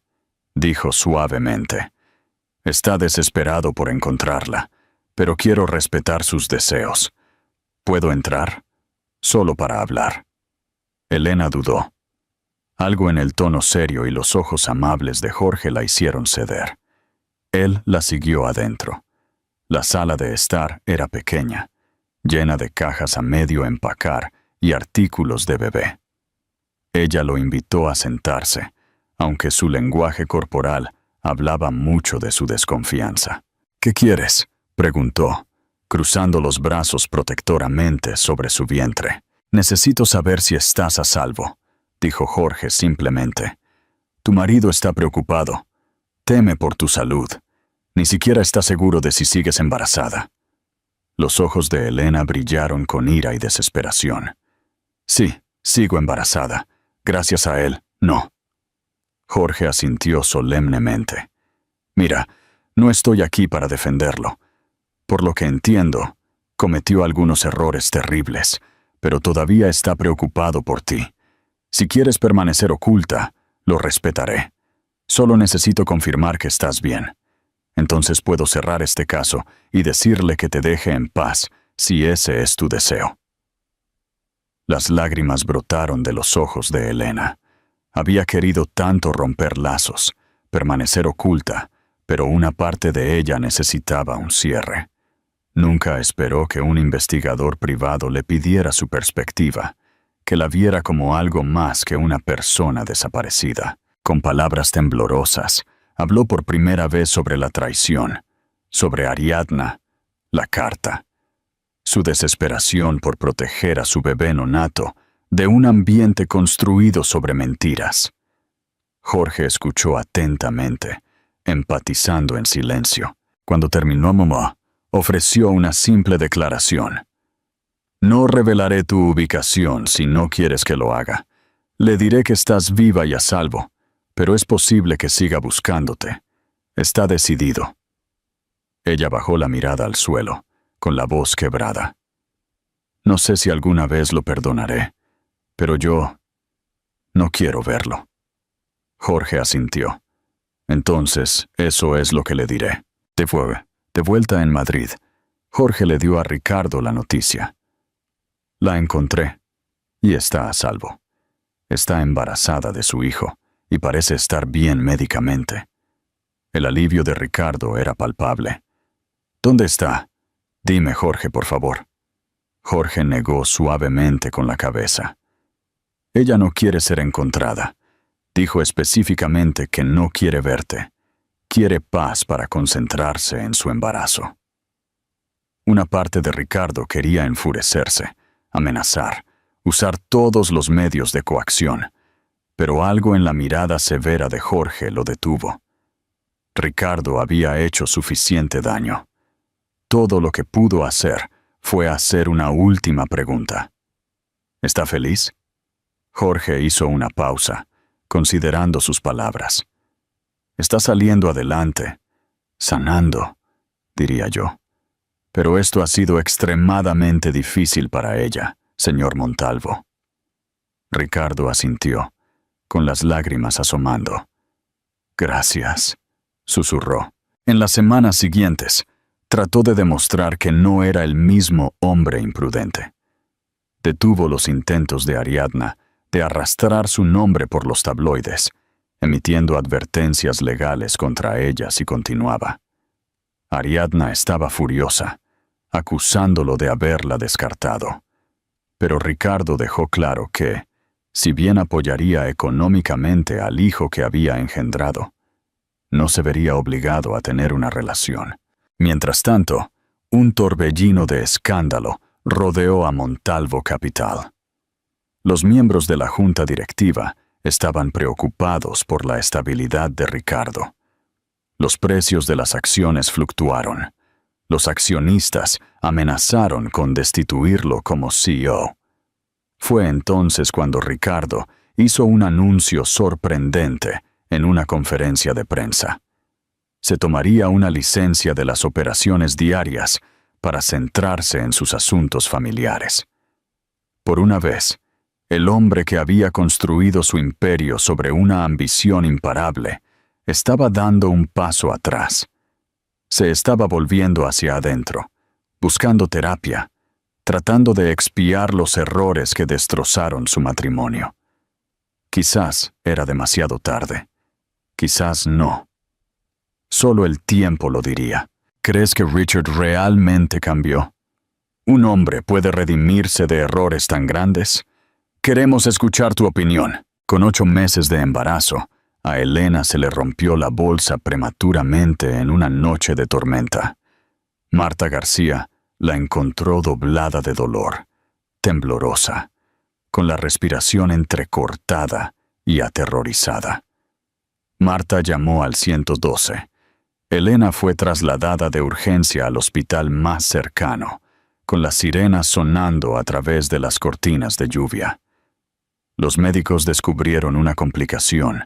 dijo suavemente. Está desesperado por encontrarla, pero quiero respetar sus deseos. ¿Puedo entrar? Solo para hablar. Elena dudó. Algo en el tono serio y los ojos amables de Jorge la hicieron ceder. Él la siguió adentro. La sala de estar era pequeña, llena de cajas a medio empacar y artículos de bebé. Ella lo invitó a sentarse, aunque su lenguaje corporal hablaba mucho de su desconfianza. ¿Qué quieres?, preguntó, cruzando los brazos protectoramente sobre su vientre. Necesito saber si estás a salvo, dijo Jorge simplemente. Tu marido está preocupado. Teme por tu salud. Ni siquiera está seguro de si sigues embarazada. Los ojos de Elena brillaron con ira y desesperación. Sí, sigo embarazada. Gracias a él, no. Jorge asintió solemnemente. Mira, no estoy aquí para defenderlo. Por lo que entiendo, Cometió algunos errores terribles, pero todavía está preocupado por ti. Si quieres permanecer oculta, lo respetaré. Solo necesito confirmar que estás bien. Entonces puedo cerrar este caso y decirle que te deje en paz, si ese es tu deseo. Las lágrimas brotaron de los ojos de Elena. Había querido tanto romper lazos, permanecer oculta, pero una parte de ella necesitaba un cierre. Nunca esperó que un investigador privado le pidiera su perspectiva, que la viera como algo más que una persona desaparecida. Con palabras temblorosas, habló por primera vez sobre la traición, sobre Ariadna, la carta, su desesperación por proteger a su bebé nonato de un ambiente construido sobre mentiras. Jorge escuchó atentamente, empatizando en silencio. Cuando terminó, mamá ofreció una simple declaración. No revelaré tu ubicación si no quieres que lo haga. Le diré que estás viva y a salvo, pero es posible que siga buscándote. Está decidido. Ella bajó la mirada al suelo, con la voz quebrada. No sé si alguna vez lo perdonaré, pero yo no quiero verlo. Jorge asintió. Entonces, eso es lo que le diré. De vuelta en Madrid, Jorge le dio a Ricardo la noticia. La encontré, y está a salvo. Está embarazada de su hijo, y parece estar bien médicamente. El alivio de Ricardo era palpable. ¿Dónde está? Dime, Jorge, por favor. Jorge negó suavemente con la cabeza. Ella no quiere ser encontrada. Dijo específicamente que no quiere verte. Quiere paz para concentrarse en su embarazo. Una parte de Ricardo quería enfurecerse, amenazar, usar todos los medios de coacción, pero algo en la mirada severa de Jorge lo detuvo. Ricardo había hecho suficiente daño. Todo lo que pudo hacer fue hacer una última pregunta. ¿Está feliz? Jorge hizo una pausa, considerando sus palabras. Está saliendo adelante, sanando, diría yo. Pero esto ha sido extremadamente difícil para ella, señor Montalvo. Ricardo asintió, con las lágrimas asomando. Gracias, susurró. En las semanas siguientes, trató de demostrar que no era el mismo hombre imprudente. Detuvo los intentos de Ariadna de arrastrar su nombre por los tabloides, emitiendo advertencias legales contra ella si continuaba. Ariadna estaba furiosa, acusándolo de haberla descartado. Pero Ricardo dejó claro que, si bien apoyaría económicamente al hijo que había engendrado, no se vería obligado a tener una relación. Mientras tanto, un torbellino de escándalo rodeó a Montalvo Capital. Los miembros de la junta directiva estaban preocupados por la estabilidad de Ricardo. Los precios de las acciones fluctuaron. Los accionistas amenazaron con destituirlo como CEO. Fue entonces cuando Ricardo hizo un anuncio sorprendente en una conferencia de prensa. Se tomaría una licencia de las operaciones diarias para centrarse en sus asuntos familiares. Por una vez, el hombre que había construido su imperio sobre una ambición imparable estaba dando un paso atrás. Se estaba volviendo hacia adentro, buscando terapia, tratando de expiar los errores que destrozaron su matrimonio. Quizás era demasiado tarde. Quizás no. Solo el tiempo lo diría. ¿Crees que Richard realmente cambió? ¿Un hombre puede redimirse de errores tan grandes? Queremos escuchar tu opinión. Con 8 meses de embarazo, a Elena se le rompió la bolsa prematuramente en una noche de tormenta. Marta García la encontró doblada de dolor, temblorosa, con la respiración entrecortada y aterrorizada. Marta llamó al 112. Elena fue trasladada de urgencia al hospital más cercano, con las sirenas sonando a través de las cortinas de lluvia. Los médicos descubrieron una complicación,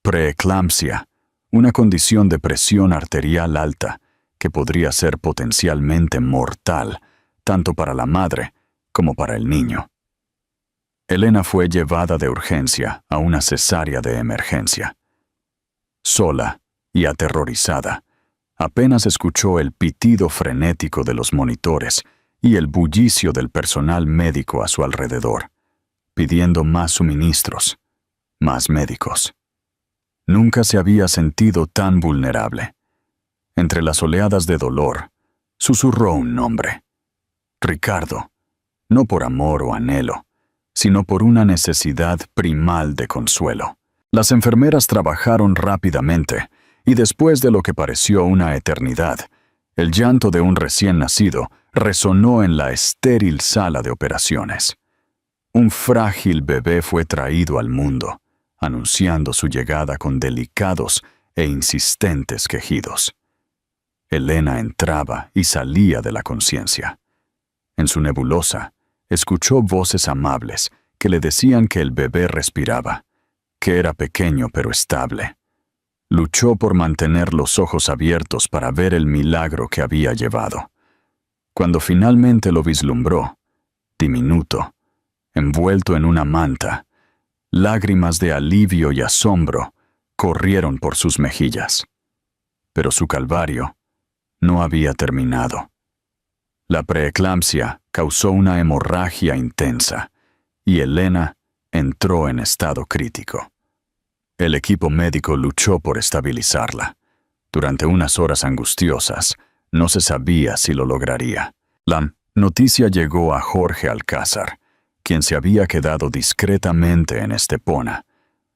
preeclampsia, una condición de presión arterial alta que podría ser potencialmente mortal tanto para la madre como para el niño. Elena fue llevada de urgencia a una cesárea de emergencia. Sola y aterrorizada, apenas escuchó el pitido frenético de los monitores y el bullicio del personal médico a su alrededor, pidiendo más suministros, más médicos. Nunca se había sentido tan vulnerable. Entre las oleadas de dolor, susurró un nombre. Ricardo, no por amor o anhelo, sino por una necesidad primal de consuelo. Las enfermeras trabajaron rápidamente, y después de lo que pareció una eternidad, el llanto de un recién nacido resonó en la estéril sala de operaciones. Un frágil bebé fue traído al mundo, anunciando su llegada con delicados e insistentes quejidos. Elena entraba y salía de la conciencia. En su nebulosa, escuchó voces amables que le decían que el bebé respiraba, que era pequeño pero estable. Luchó por mantener los ojos abiertos para ver el milagro que había llevado. Cuando finalmente lo vislumbró, diminuto, envuelto en una manta, lágrimas de alivio y asombro corrieron por sus mejillas. Pero su calvario no había terminado. La preeclampsia causó una hemorragia intensa y Elena entró en estado crítico. El equipo médico luchó por estabilizarla. Durante unas horas angustiosas, no se sabía si lo lograría. La noticia llegó a Jorge Alcázar, quien se había quedado discretamente en Estepona,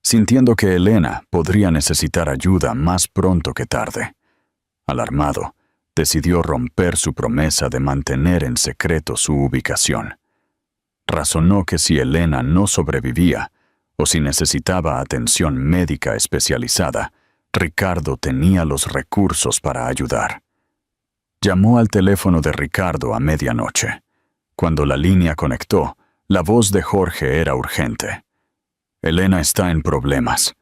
sintiendo que Elena podría necesitar ayuda más pronto que tarde. Alarmado, decidió romper su promesa de mantener en secreto su ubicación. Razonó que si Elena no sobrevivía, o si necesitaba atención médica especializada, Ricardo tenía los recursos para ayudar. Llamó al teléfono de Ricardo a medianoche. Cuando la línea conectó, la voz de Jorge era urgente. Elena está en problemas.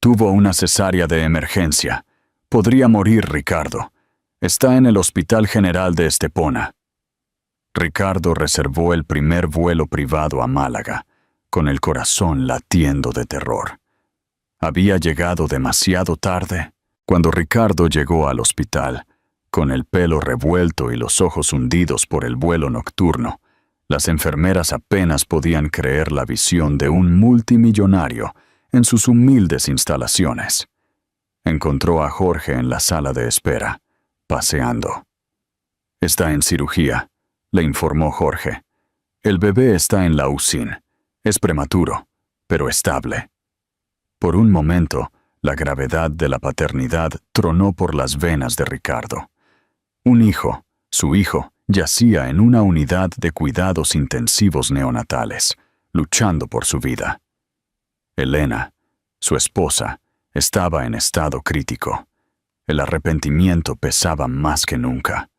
Tuvo una cesárea de emergencia. Podría morir, Ricardo. Está en el Hospital General de Estepona. Ricardo reservó el primer vuelo privado a Málaga, con el corazón latiendo de terror. Había llegado demasiado tarde. Cuando Ricardo llegó al hospital, con el pelo revuelto y los ojos hundidos por el vuelo nocturno, las enfermeras apenas podían creer la visión de un multimillonario en sus humildes instalaciones. Encontró a Jorge en la sala de espera, paseando. «Está en cirugía», le informó Jorge. «El bebé está en la UCI. Es prematuro, pero estable». Por un momento, la gravedad de la paternidad tronó por las venas de Ricardo. Un hijo, su hijo, yacía en una unidad de cuidados intensivos neonatales, luchando por su vida. Elena, su esposa, estaba en estado crítico. El arrepentimiento pesaba más que nunca.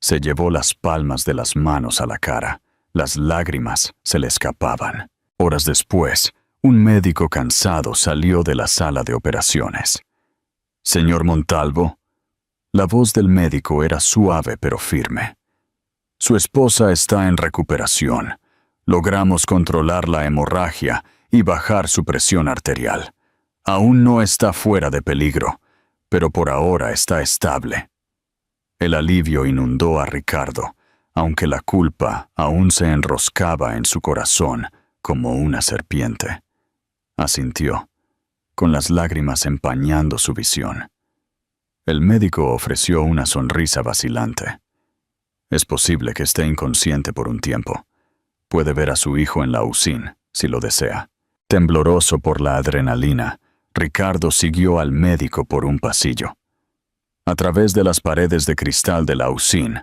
Se llevó las palmas de las manos a la cara. Las lágrimas se le escapaban. Horas después, un médico cansado salió de la sala de operaciones. «Señor Montalvo». La voz del médico era suave pero firme. «Su esposa está en recuperación. Logramos controlar la hemorragia y bajar su presión arterial. Aún no está fuera de peligro, pero por ahora está estable». El alivio inundó a Ricardo, aunque la culpa aún se enroscaba en su corazón como una serpiente. Asintió, con las lágrimas empañando su visión. El médico ofreció una sonrisa vacilante. «Es posible que esté inconsciente por un tiempo. Puede ver a su hijo en la UCI, si lo desea». Tembloroso por la adrenalina, Ricardo siguió al médico por un pasillo. A través de las paredes de cristal de la UCI,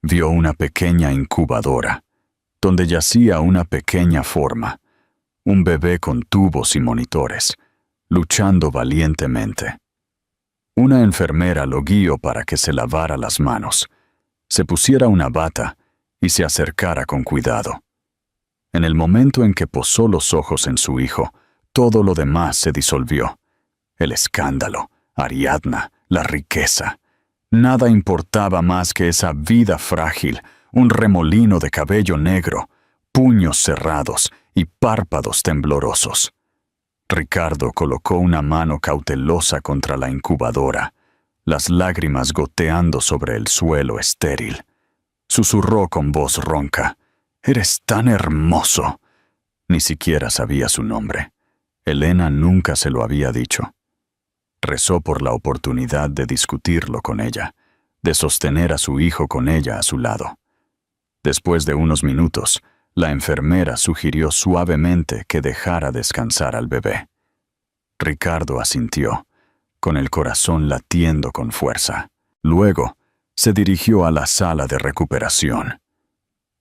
vio una pequeña incubadora, donde yacía una pequeña forma, un bebé con tubos y monitores, luchando valientemente. Una enfermera lo guió para que se lavara las manos, se pusiera una bata y se acercara con cuidado. En el momento en que posó los ojos en su hijo, todo lo demás se disolvió. El escándalo, Ariadna, la riqueza. Nada importaba más que esa vida frágil, un remolino de cabello negro, puños cerrados y párpados temblorosos. Ricardo colocó una mano cautelosa contra la incubadora, las lágrimas goteando sobre el suelo estéril. Susurró con voz ronca: «Eres tan hermoso». Ni siquiera sabía su nombre. Elena nunca se lo había dicho. Rezó por la oportunidad de discutirlo con ella, de sostener a su hijo con ella a su lado. Después de unos minutos, la enfermera sugirió suavemente que dejara descansar al bebé. Ricardo asintió, con el corazón latiendo con fuerza. Luego, se dirigió a la sala de recuperación.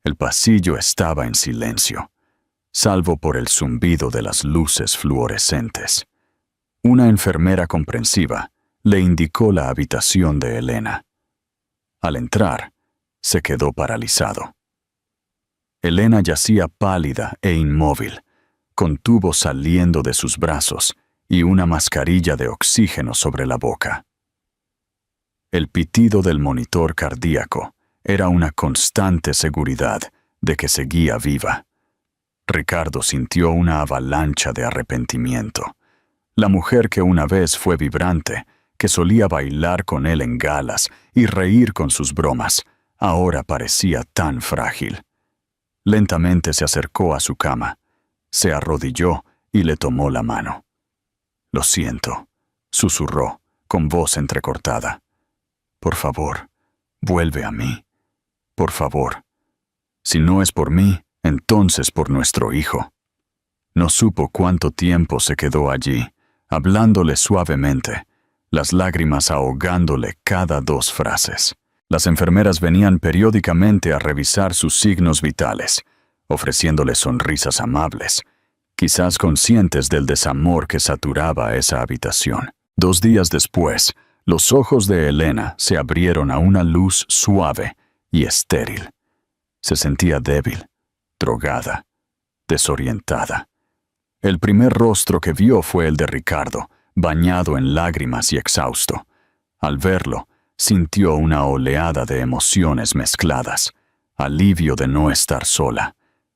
El pasillo estaba en silencio, salvo por el zumbido de las luces fluorescentes. Una enfermera comprensiva le indicó la habitación de Elena. Al entrar, se quedó paralizado. Elena yacía pálida e inmóvil, con tubos saliendo de sus brazos y una mascarilla de oxígeno sobre la boca. El pitido del monitor cardíaco era una constante seguridad de que seguía viva. Ricardo sintió una avalancha de arrepentimiento. La mujer que una vez fue vibrante, que solía bailar con él en galas y reír con sus bromas, ahora parecía tan frágil. Lentamente se acercó a su cama, se arrodilló y le tomó la mano. «Lo siento», susurró, con voz entrecortada. «Por favor, vuelve a mí. Por favor. Si no es por mí, entonces por nuestro hijo». No supo cuánto tiempo se quedó allí, hablándole suavemente, las lágrimas ahogándole cada dos frases. Las enfermeras venían periódicamente a revisar sus signos vitales, ofreciéndole sonrisas amables, quizás conscientes del desamor que saturaba esa habitación. 2 días después, los ojos de Elena se abrieron a una luz suave y estéril. Se sentía débil, drogada, desorientada. El primer rostro que vio fue el de Ricardo, bañado en lágrimas y exhausto. Al verlo, sintió una oleada de emociones mezcladas, alivio de no estar sola,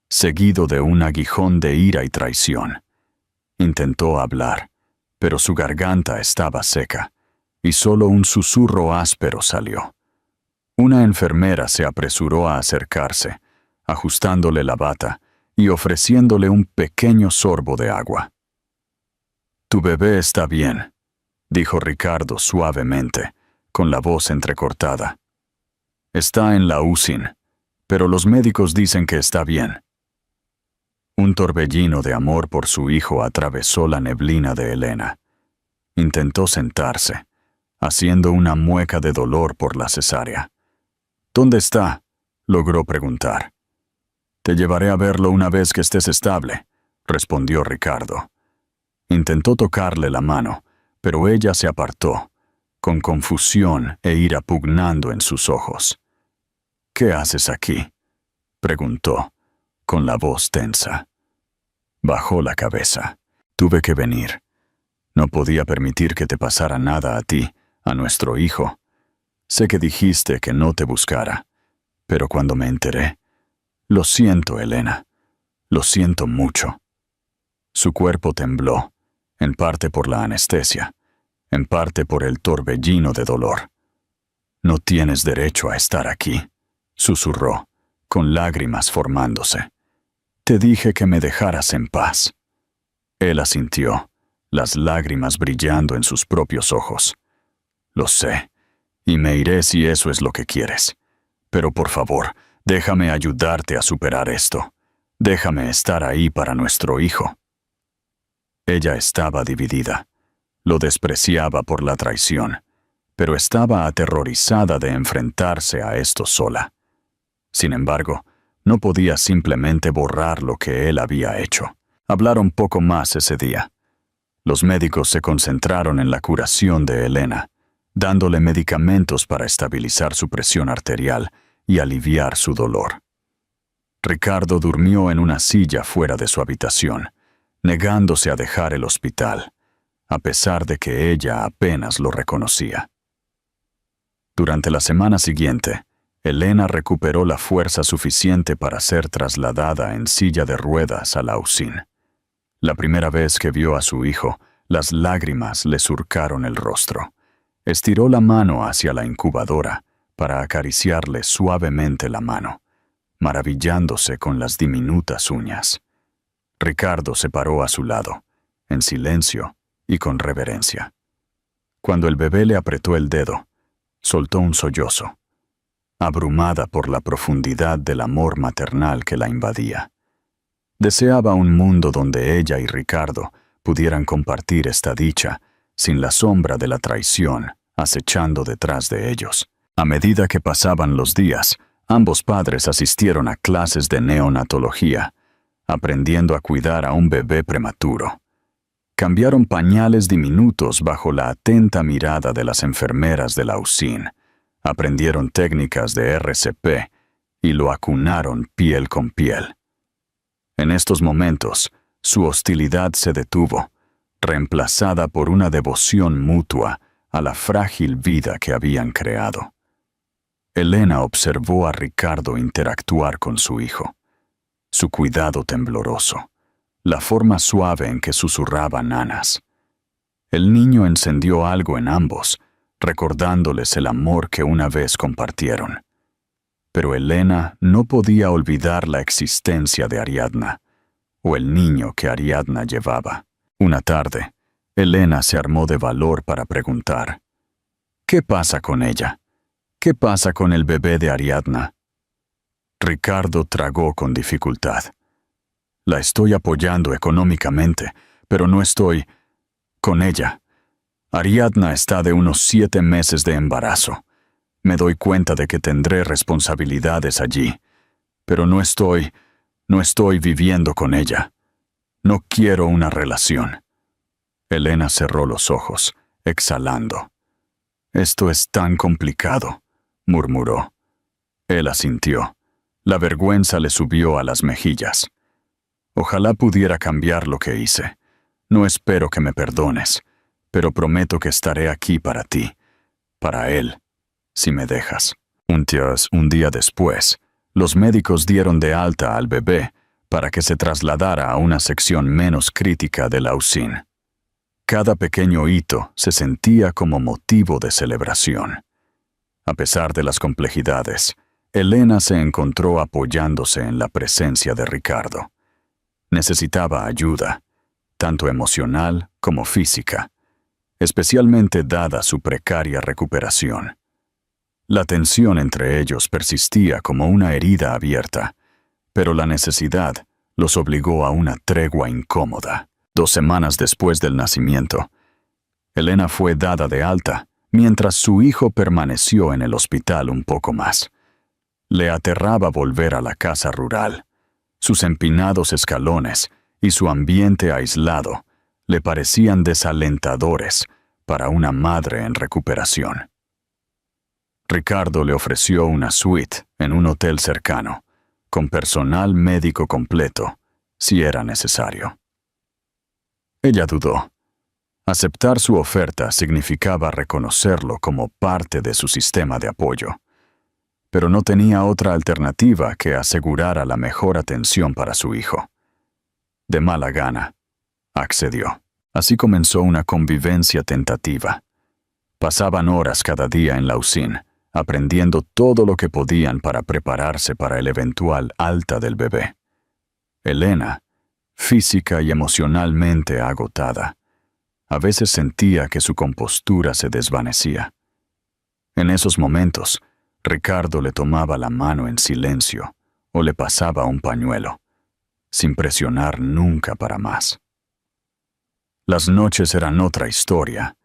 seguido de un aguijón de ira y traición. Intentó hablar, pero su garganta estaba seca, y solo un susurro áspero salió. Una enfermera se apresuró a acercarse, ajustándole la bata y ofreciéndole un pequeño sorbo de agua. «Tu bebé está bien», dijo Ricardo suavemente, con la voz entrecortada. «Está en la UCI, pero los médicos dicen que está bien». Un torbellino de amor por su hijo atravesó la neblina de Elena. Intentó sentarse, haciendo una mueca de dolor por la cesárea. «¿Dónde está?», logró preguntar. «Te llevaré a verlo una vez que estés estable», respondió Ricardo. Intentó tocarle la mano, pero ella se apartó, con confusión e ira pugnando en sus ojos. «¿Qué haces aquí?», preguntó, con la voz tensa. Bajó la cabeza. «Tuve que venir. No podía permitir que te pasara nada a ti, a nuestro hijo. Sé que dijiste que no te buscara, pero cuando me enteré... Lo siento, Elena. Lo siento mucho». Su cuerpo tembló, en parte por la anestesia, en parte por el torbellino de dolor. «No tienes derecho a estar aquí», susurró, con lágrimas formándose. «Te dije que me dejaras en paz». Él asintió, las lágrimas brillando en sus propios ojos. «Lo sé, y me iré si eso es lo que quieres. Pero por favor, déjame ayudarte a superar esto. Déjame estar ahí para nuestro hijo». Ella estaba dividida. Lo despreciaba por la traición, pero estaba aterrorizada de enfrentarse a esto sola. Sin embargo, no podía simplemente borrar lo que él había hecho. Hablaron poco más ese día. Los médicos se concentraron en la curación de Elena, dándole medicamentos para estabilizar su presión arterial y aliviar su dolor. Ricardo durmió en una silla fuera de su habitación, negándose a dejar el hospital, a pesar de que ella apenas lo reconocía. Durante la semana siguiente, Elena recuperó la fuerza suficiente para ser trasladada en silla de ruedas a la UCIN. La primera vez que vio a su hijo, las lágrimas le surcaron el rostro. Estiró la mano hacia la incubadora para acariciarle suavemente la mano, maravillándose con las diminutas uñas. Ricardo se paró a su lado, en silencio y con reverencia. Cuando el bebé le apretó el dedo, soltó un sollozo, abrumada por la profundidad del amor maternal que la invadía. Deseaba un mundo donde ella y Ricardo pudieran compartir esta dicha sin la sombra de la traición acechando detrás de ellos. A medida que pasaban los días, ambos padres asistieron a clases de neonatología, aprendiendo a cuidar a un bebé prematuro. Cambiaron pañales diminutos bajo la atenta mirada de las enfermeras de la UCIN, aprendieron técnicas de RCP y lo acunaron piel con piel. En estos momentos, su hostilidad se detuvo, reemplazada por una devoción mutua a la frágil vida que habían creado. Elena observó a Ricardo interactuar con su hijo. Su cuidado tembloroso, la forma suave en que susurraba nanas. El niño encendió algo en ambos, recordándoles el amor que una vez compartieron. Pero Elena no podía olvidar la existencia de Ariadna, o el niño que Ariadna llevaba. Una tarde, Elena se armó de valor para preguntar: ¿qué pasa con ella? ¿Qué pasa con el bebé de Ariadna? Ricardo tragó con dificultad. La estoy apoyando económicamente, pero no estoy con ella. Ariadna está de unos 7 meses de embarazo. Me doy cuenta de que tendré responsabilidades allí, pero no estoy viviendo con ella. No quiero una relación. Elena cerró los ojos, exhalando. Esto es tan complicado, murmuró. Él asintió. La vergüenza le subió a las mejillas. Ojalá pudiera cambiar lo que hice. No espero que me perdones, pero prometo que estaré aquí para ti, para él, si me dejas. Un día después, los médicos dieron de alta al bebé para que se trasladara a una sección menos crítica de la UCIN. Cada pequeño hito se sentía como motivo de celebración. A pesar de las complejidades, Elena se encontró apoyándose en la presencia de Ricardo. Necesitaba ayuda, tanto emocional como física, especialmente dada su precaria recuperación. La tensión entre ellos persistía como una herida abierta, pero la necesidad los obligó a una tregua incómoda. 2 semanas después del nacimiento, Elena fue dada de alta, mientras su hijo permaneció en el hospital un poco más. Le aterraba volver a la casa rural. Sus empinados escalones y su ambiente aislado le parecían desalentadores para una madre en recuperación. Ricardo le ofreció una suite en un hotel cercano, con personal médico completo, si era necesario. Ella dudó. Aceptar su oferta significaba reconocerlo como parte de su sistema de apoyo, pero no tenía otra alternativa que asegurara la mejor atención para su hijo. De mala gana, accedió. Así comenzó una convivencia tentativa. Pasaban horas cada día en la UCIN, aprendiendo todo lo que podían para prepararse para el eventual alta del bebé. Elena, física y emocionalmente agotada, a veces sentía que su compostura se desvanecía. En esos momentos, Ricardo le tomaba la mano en silencio o le pasaba un pañuelo, sin presionar nunca para más. Las noches eran otra historia.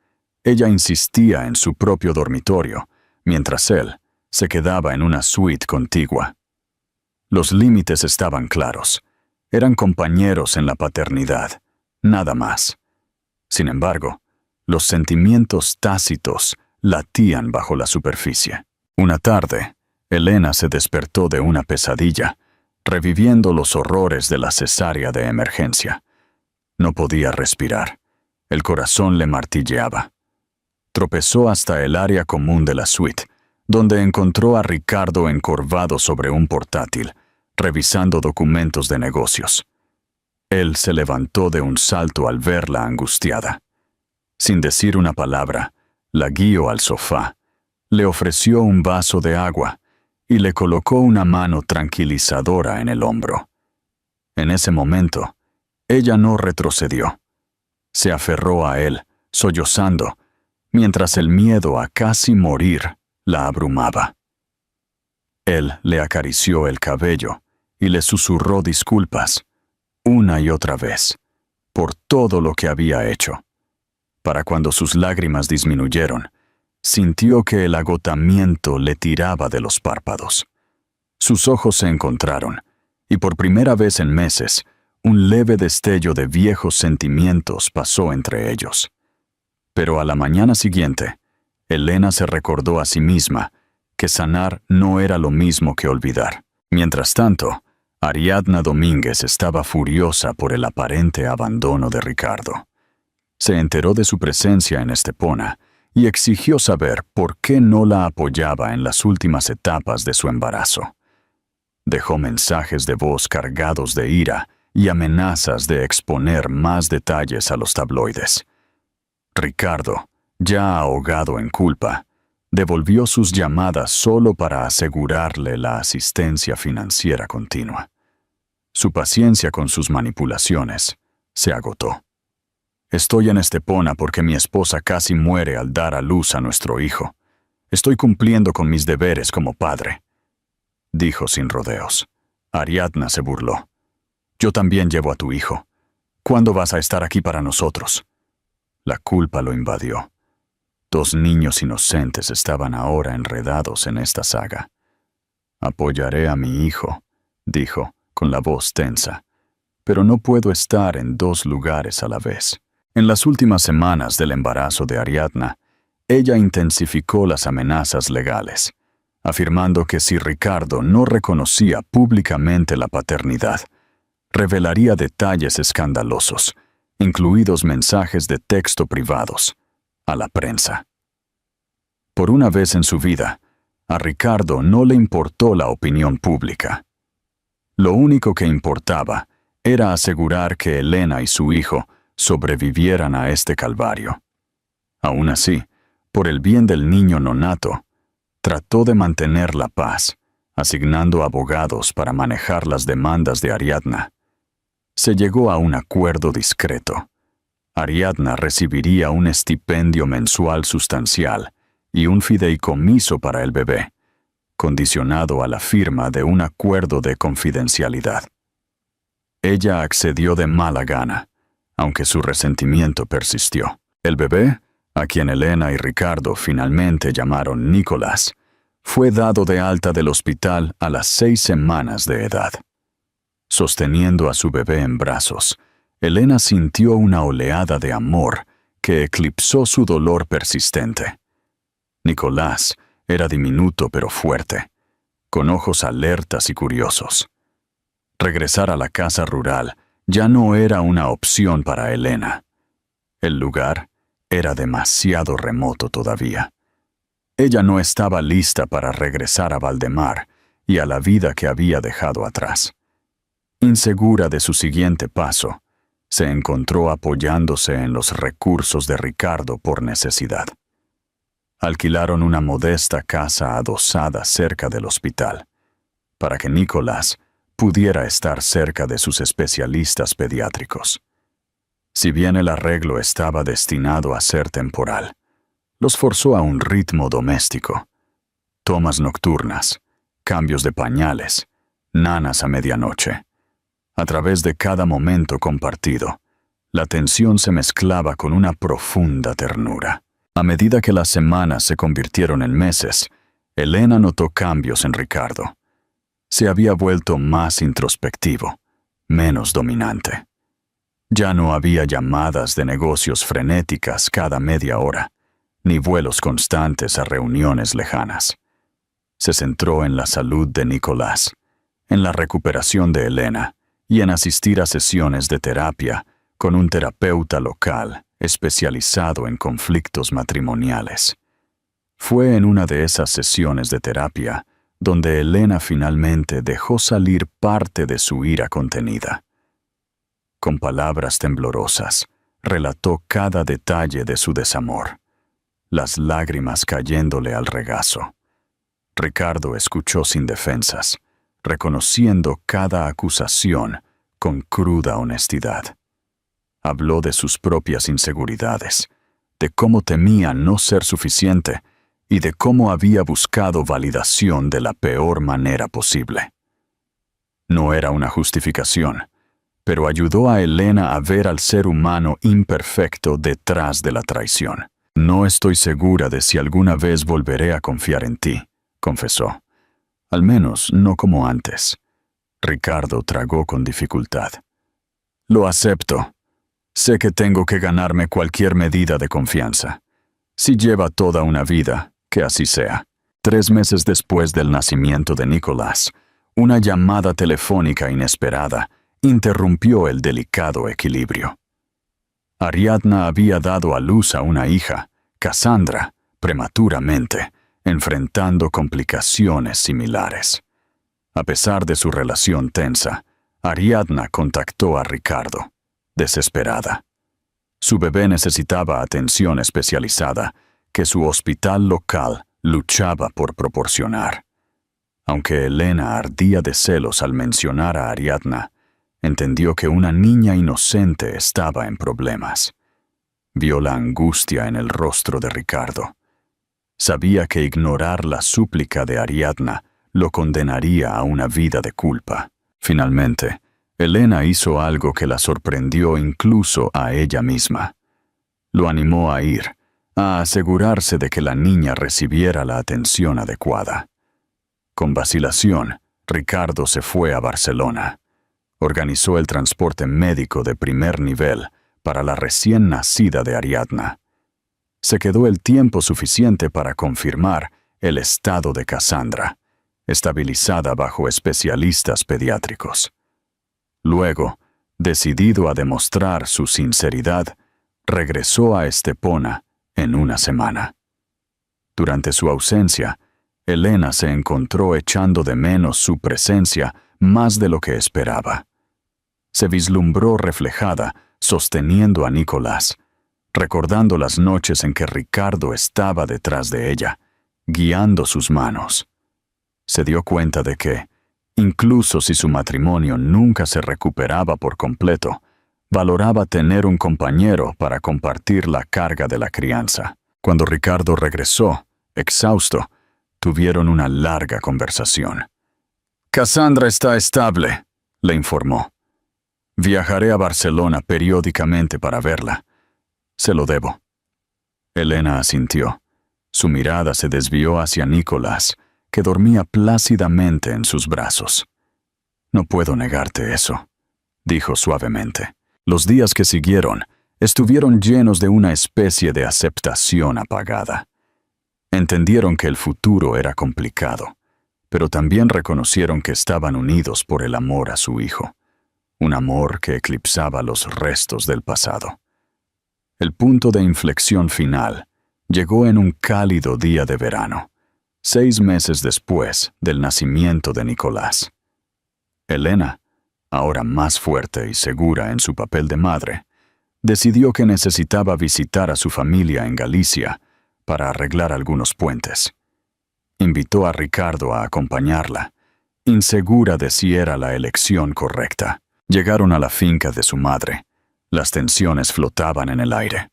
Ella insistía en su propio dormitorio, mientras él se quedaba en una suite contigua. Los límites estaban claros. Eran compañeros en la paternidad, nada más. Sin embargo, los sentimientos tácitos latían bajo la superficie. Una tarde, Elena se despertó de una pesadilla, reviviendo los horrores de la cesárea de emergencia. No podía respirar. El corazón le martilleaba. Tropezó hasta el área común de la suite, donde encontró a Ricardo encorvado sobre un portátil, revisando documentos de negocios. Él se levantó de un salto al verla angustiada. Sin decir una palabra, la guió al sofá, le ofreció un vaso de agua y le colocó una mano tranquilizadora en el hombro. En ese momento, ella no retrocedió. Se aferró a él, sollozando, mientras el miedo a casi morir la abrumaba. Él le acarició el cabello y le susurró disculpas, una y otra vez, por todo lo que había hecho. Para cuando sus lágrimas disminuyeron, sintió que el agotamiento le tiraba de los párpados. Sus ojos se encontraron, y por primera vez en meses, un leve destello de viejos sentimientos pasó entre ellos. Pero a la mañana siguiente, Elena se recordó a sí misma que sanar no era lo mismo que olvidar. Mientras tanto, Ariadna Domínguez estaba furiosa por el aparente abandono de Ricardo. Se enteró de su presencia en Estepona y exigió saber por qué no la apoyaba en las últimas etapas de su embarazo. Dejó mensajes de voz cargados de ira y amenazas de exponer más detalles a los tabloides. Ricardo, ya ahogado en culpa, devolvió sus llamadas solo para asegurarle la asistencia financiera continua. Su paciencia con sus manipulaciones se agotó. Estoy en Estepona porque mi esposa casi muere al dar a luz a nuestro hijo. Estoy cumpliendo con mis deberes como padre, dijo sin rodeos. Ariadna se burló. Yo también llevo a tu hijo. ¿Cuándo vas a estar aquí para nosotros? La culpa lo invadió. 2 niños inocentes estaban ahora enredados en esta saga. Apoyaré a mi hijo, dijo, con la voz tensa, pero no puedo estar en 2 lugares a la vez. En las últimas semanas del embarazo de Ariadna, ella intensificó las amenazas legales, afirmando que si Ricardo no reconocía públicamente la paternidad, revelaría detalles escandalosos, incluidos mensajes de texto privados, a la prensa. Por una vez en su vida, a Ricardo no le importó la opinión pública. Lo único que importaba era asegurar que Elena y su hijo sobrevivieran a este calvario. Aún así, por el bien del niño nonato, trató de mantener la paz, asignando abogados para manejar las demandas de Ariadna. Se llegó a un acuerdo discreto. Ariadna recibiría un estipendio mensual sustancial y un fideicomiso para el bebé, condicionado a la firma de un acuerdo de confidencialidad. Ella accedió de mala gana, aunque su resentimiento persistió. El bebé, a quien Elena y Ricardo finalmente llamaron Nicolás, fue dado de alta del hospital a las 6 semanas de edad. Sosteniendo a su bebé en brazos, Elena sintió una oleada de amor que eclipsó su dolor persistente. Nicolás era diminuto pero fuerte, con ojos alertas y curiosos. Regresar a la casa rural ya no era una opción para Elena. El lugar era demasiado remoto todavía. Ella no estaba lista para regresar a Valdemar y a la vida que había dejado atrás. Insegura de su siguiente paso, se encontró apoyándose en los recursos de Ricardo por necesidad. Alquilaron una modesta casa adosada cerca del hospital, para que Nicolás pudiera estar cerca de sus especialistas pediátricos. Si bien el arreglo estaba destinado a ser temporal, los forzó a un ritmo doméstico. Tomas nocturnas, cambios de pañales, nanas a medianoche. A través de cada momento compartido, la tensión se mezclaba con una profunda ternura. A medida que las semanas se convirtieron en meses, Elena notó cambios en Ricardo. Se había vuelto más introspectivo, menos dominante. Ya no había llamadas de negocios frenéticas cada media hora, ni vuelos constantes a reuniones lejanas. Se centró en la salud de Nicolás, en la recuperación de Elena y en asistir a sesiones de terapia con un terapeuta local especializado en conflictos matrimoniales. Fue en una de esas sesiones de terapia donde Elena finalmente dejó salir parte de su ira contenida. Con palabras temblorosas, relató cada detalle de su desamor, las lágrimas cayéndole al regazo. Ricardo escuchó sin defensas, reconociendo cada acusación con cruda honestidad. Habló de sus propias inseguridades, de cómo temía no ser suficiente y de cómo había buscado validación de la peor manera posible. No era una justificación, pero ayudó a Elena a ver al ser humano imperfecto detrás de la traición. «No estoy segura de si alguna vez volveré a confiar en ti», confesó. «Al menos no como antes». Ricardo tragó con dificultad. «Lo acepto. Sé que tengo que ganarme cualquier medida de confianza. Si lleva toda una vida, que así sea». 3 meses después del nacimiento de Nicolás, una llamada telefónica inesperada interrumpió el delicado equilibrio. Ariadna había dado a luz a una hija, Cassandra, prematuramente, enfrentando complicaciones similares. A pesar de su relación tensa, Ariadna contactó a Ricardo, desesperada. Su bebé necesitaba atención especializada que su hospital local luchaba por proporcionar. Aunque Elena ardía de celos al mencionar a Ariadna, entendió que una niña inocente estaba en problemas. Vio la angustia en el rostro de Ricardo. Sabía que ignorar la súplica de Ariadna lo condenaría a una vida de culpa. Finalmente, Elena hizo algo que la sorprendió incluso a ella misma. Lo animó a ir, a asegurarse de que la niña recibiera la atención adecuada. Con vacilación, Ricardo se fue a Barcelona. Organizó el transporte médico de primer nivel para la recién nacida de Ariadna. Se quedó el tiempo suficiente para confirmar el estado de Cassandra, estabilizada bajo especialistas pediátricos. Luego, decidido a demostrar su sinceridad, regresó a Estepona en una semana. Durante su ausencia, Elena se encontró echando de menos su presencia más de lo que esperaba. Se vislumbró reflejada, sosteniendo a Nicolás, recordando las noches en que Ricardo estaba detrás de ella, guiando sus manos. Se dio cuenta de que, incluso si su matrimonio nunca se recuperaba por completo, valoraba tener un compañero para compartir la carga de la crianza. Cuando Ricardo regresó, exhausto, tuvieron una larga conversación. «Cassandra está estable», le informó. «Viajaré a Barcelona periódicamente para verla. Se lo debo». Elena asintió. Su mirada se desvió hacia Nicolás, que dormía plácidamente en sus brazos. «No puedo negarte eso», dijo suavemente. Los días que siguieron estuvieron llenos de una especie de aceptación apagada. Entendieron que el futuro era complicado, pero también reconocieron que estaban unidos por el amor a su hijo, un amor que eclipsaba los restos del pasado. El punto de inflexión final llegó en un cálido día de verano, 6 meses después del nacimiento de Nicolás. Elena, ahora más fuerte y segura en su papel de madre, decidió que necesitaba visitar a su familia en Galicia para arreglar algunos puentes. Invitó a Ricardo a acompañarla, insegura de si era la elección correcta. Llegaron a la finca de su madre. Las tensiones flotaban en el aire.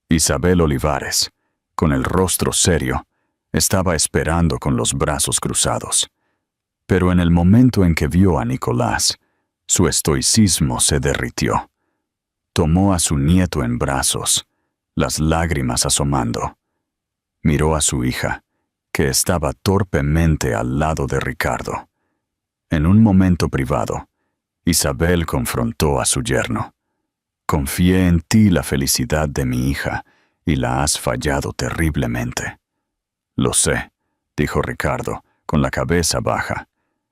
Isabel Olivares, con el rostro serio, estaba esperando con los brazos cruzados. Pero en el momento en que vio a Nicolás, su estoicismo se derritió. Tomó a su nieto en brazos, las lágrimas asomando. Miró a su hija, que estaba torpemente al lado de Ricardo. En un momento privado, Isabel confrontó a su yerno. «Confié en ti la felicidad de mi hija y la has fallado terriblemente». «Lo sé», dijo Ricardo, con la cabeza baja,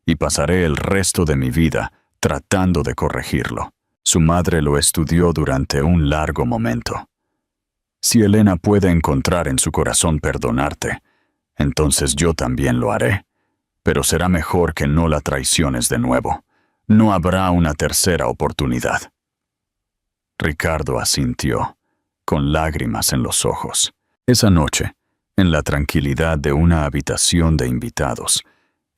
«y pasaré el resto de mi vida tratando de corregirlo». Su madre lo estudió durante un largo momento. Si Elena puede encontrar en su corazón perdonarte, entonces yo también lo haré. Pero será mejor que no la traiciones de nuevo. No habrá una tercera oportunidad. Ricardo asintió, con lágrimas en los ojos. Esa noche, en la tranquilidad de una habitación de invitados,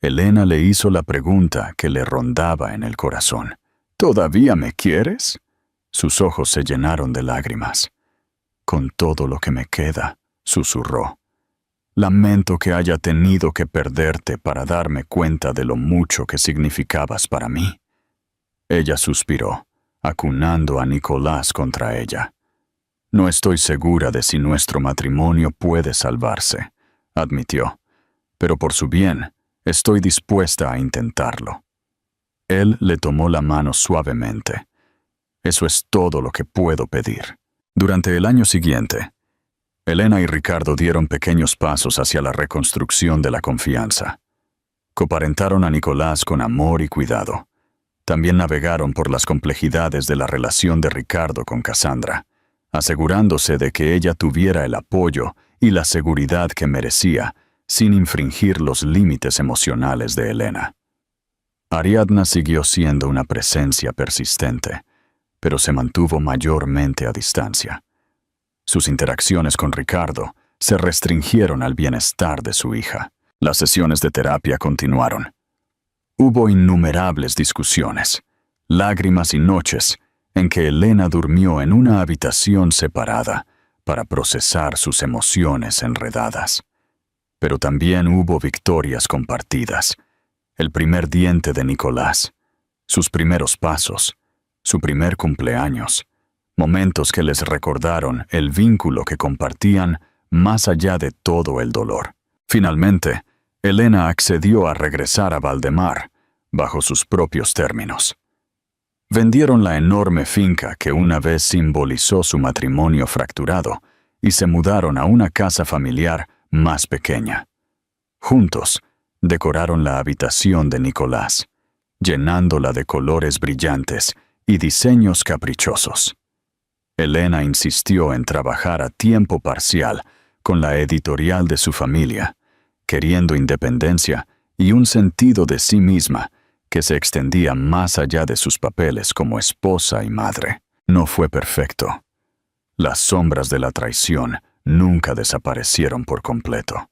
Elena le hizo la pregunta que le rondaba en el corazón. ¿Todavía me quieres? Sus ojos se llenaron de lágrimas. Con todo lo que me queda, susurró. Lamento que haya tenido que perderte para darme cuenta de lo mucho que significabas para mí. Ella suspiró, acunando a Nicolás contra ella. No estoy segura de si nuestro matrimonio puede salvarse, admitió, pero por su bien, estoy dispuesta a intentarlo. Él le tomó la mano suavemente. Eso es todo lo que puedo pedir. Durante el año siguiente, Elena y Ricardo dieron pequeños pasos hacia la reconstrucción de la confianza. Coparentaron a Nicolás con amor y cuidado. También navegaron por las complejidades de la relación de Ricardo con Cassandra, asegurándose de que ella tuviera el apoyo y la seguridad que merecía, sin infringir los límites emocionales de Elena. Ariadna siguió siendo una presencia persistente, pero se mantuvo mayormente a distancia. Sus interacciones con Ricardo se restringieron al bienestar de su hija. Las sesiones de terapia continuaron. Hubo innumerables discusiones, lágrimas y noches en que Elena durmió en una habitación separada para procesar sus emociones enredadas. Pero también hubo victorias compartidas. El primer diente de Nicolás, sus primeros pasos, su primer cumpleaños, momentos que les recordaron el vínculo que compartían más allá de todo el dolor. Finalmente, Elena accedió a regresar a Valdemar, bajo sus propios términos. Vendieron la enorme finca que una vez simbolizó su matrimonio fracturado y se mudaron a una casa familiar más pequeña. Juntos, decoraron la habitación de Nicolás, llenándola de colores brillantes y diseños caprichosos. Elena insistió en trabajar a tiempo parcial con la editorial de su familia, queriendo independencia y un sentido de sí misma que se extendía más allá de sus papeles como esposa y madre. No fue perfecto. Las sombras de la traición nunca desaparecieron por completo,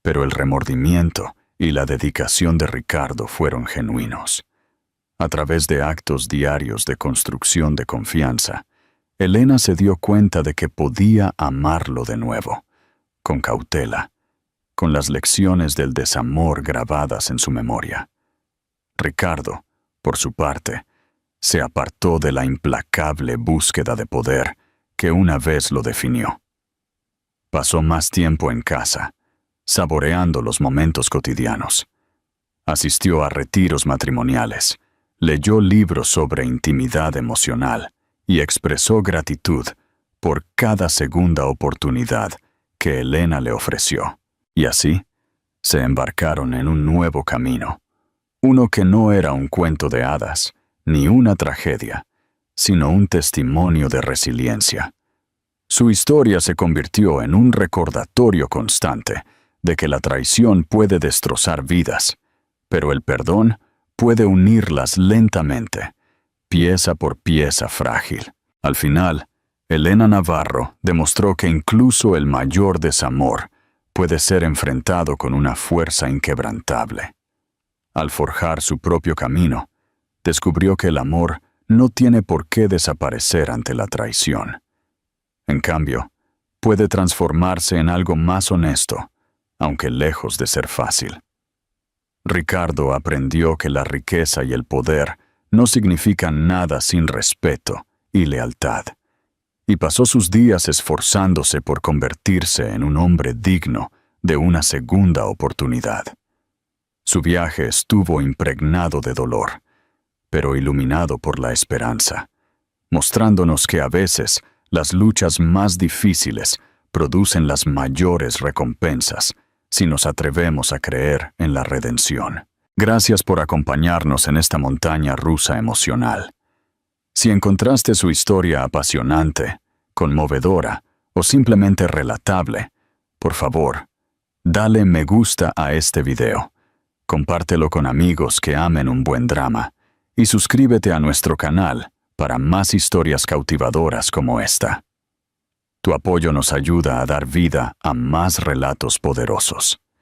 pero el remordimiento y la dedicación de Ricardo fueron genuinos. A través de actos diarios de construcción de confianza, Elena se dio cuenta de que podía amarlo de nuevo, con cautela, con las lecciones del desamor grabadas en su memoria. Ricardo, por su parte, se apartó de la implacable búsqueda de poder que una vez lo definió. Pasó más tiempo en casa, saboreando los momentos cotidianos. Asistió a retiros matrimoniales, leyó libros sobre intimidad emocional y expresó gratitud por cada segunda oportunidad que Elena le ofreció. Y así, se embarcaron en un nuevo camino, uno que no era un cuento de hadas, ni una tragedia, sino un testimonio de resiliencia. Su historia se convirtió en un recordatorio constante de que la traición puede destrozar vidas, pero el perdón puede unirlas lentamente, pieza por pieza frágil. Al final, Elena Navarro demostró que incluso el mayor desamor puede ser enfrentado con una fuerza inquebrantable. Al forjar su propio camino, descubrió que el amor no tiene por qué desaparecer ante la traición. En cambio, puede transformarse en algo más honesto, aunque lejos de ser fácil. Ricardo aprendió que la riqueza y el poder no significan nada sin respeto y lealtad, y pasó sus días esforzándose por convertirse en un hombre digno de una segunda oportunidad. Su viaje estuvo impregnado de dolor, pero iluminado por la esperanza, mostrándonos que a veces las luchas más difíciles producen las mayores recompensas si nos atrevemos a creer en la redención. Gracias por acompañarnos en esta montaña rusa emocional. Si encontraste su historia apasionante, conmovedora o simplemente relatable, por favor, dale me gusta a este video, compártelo con amigos que amen un buen drama y suscríbete a nuestro canal para más historias cautivadoras como esta. Tu apoyo nos ayuda a dar vida a más relatos poderosos.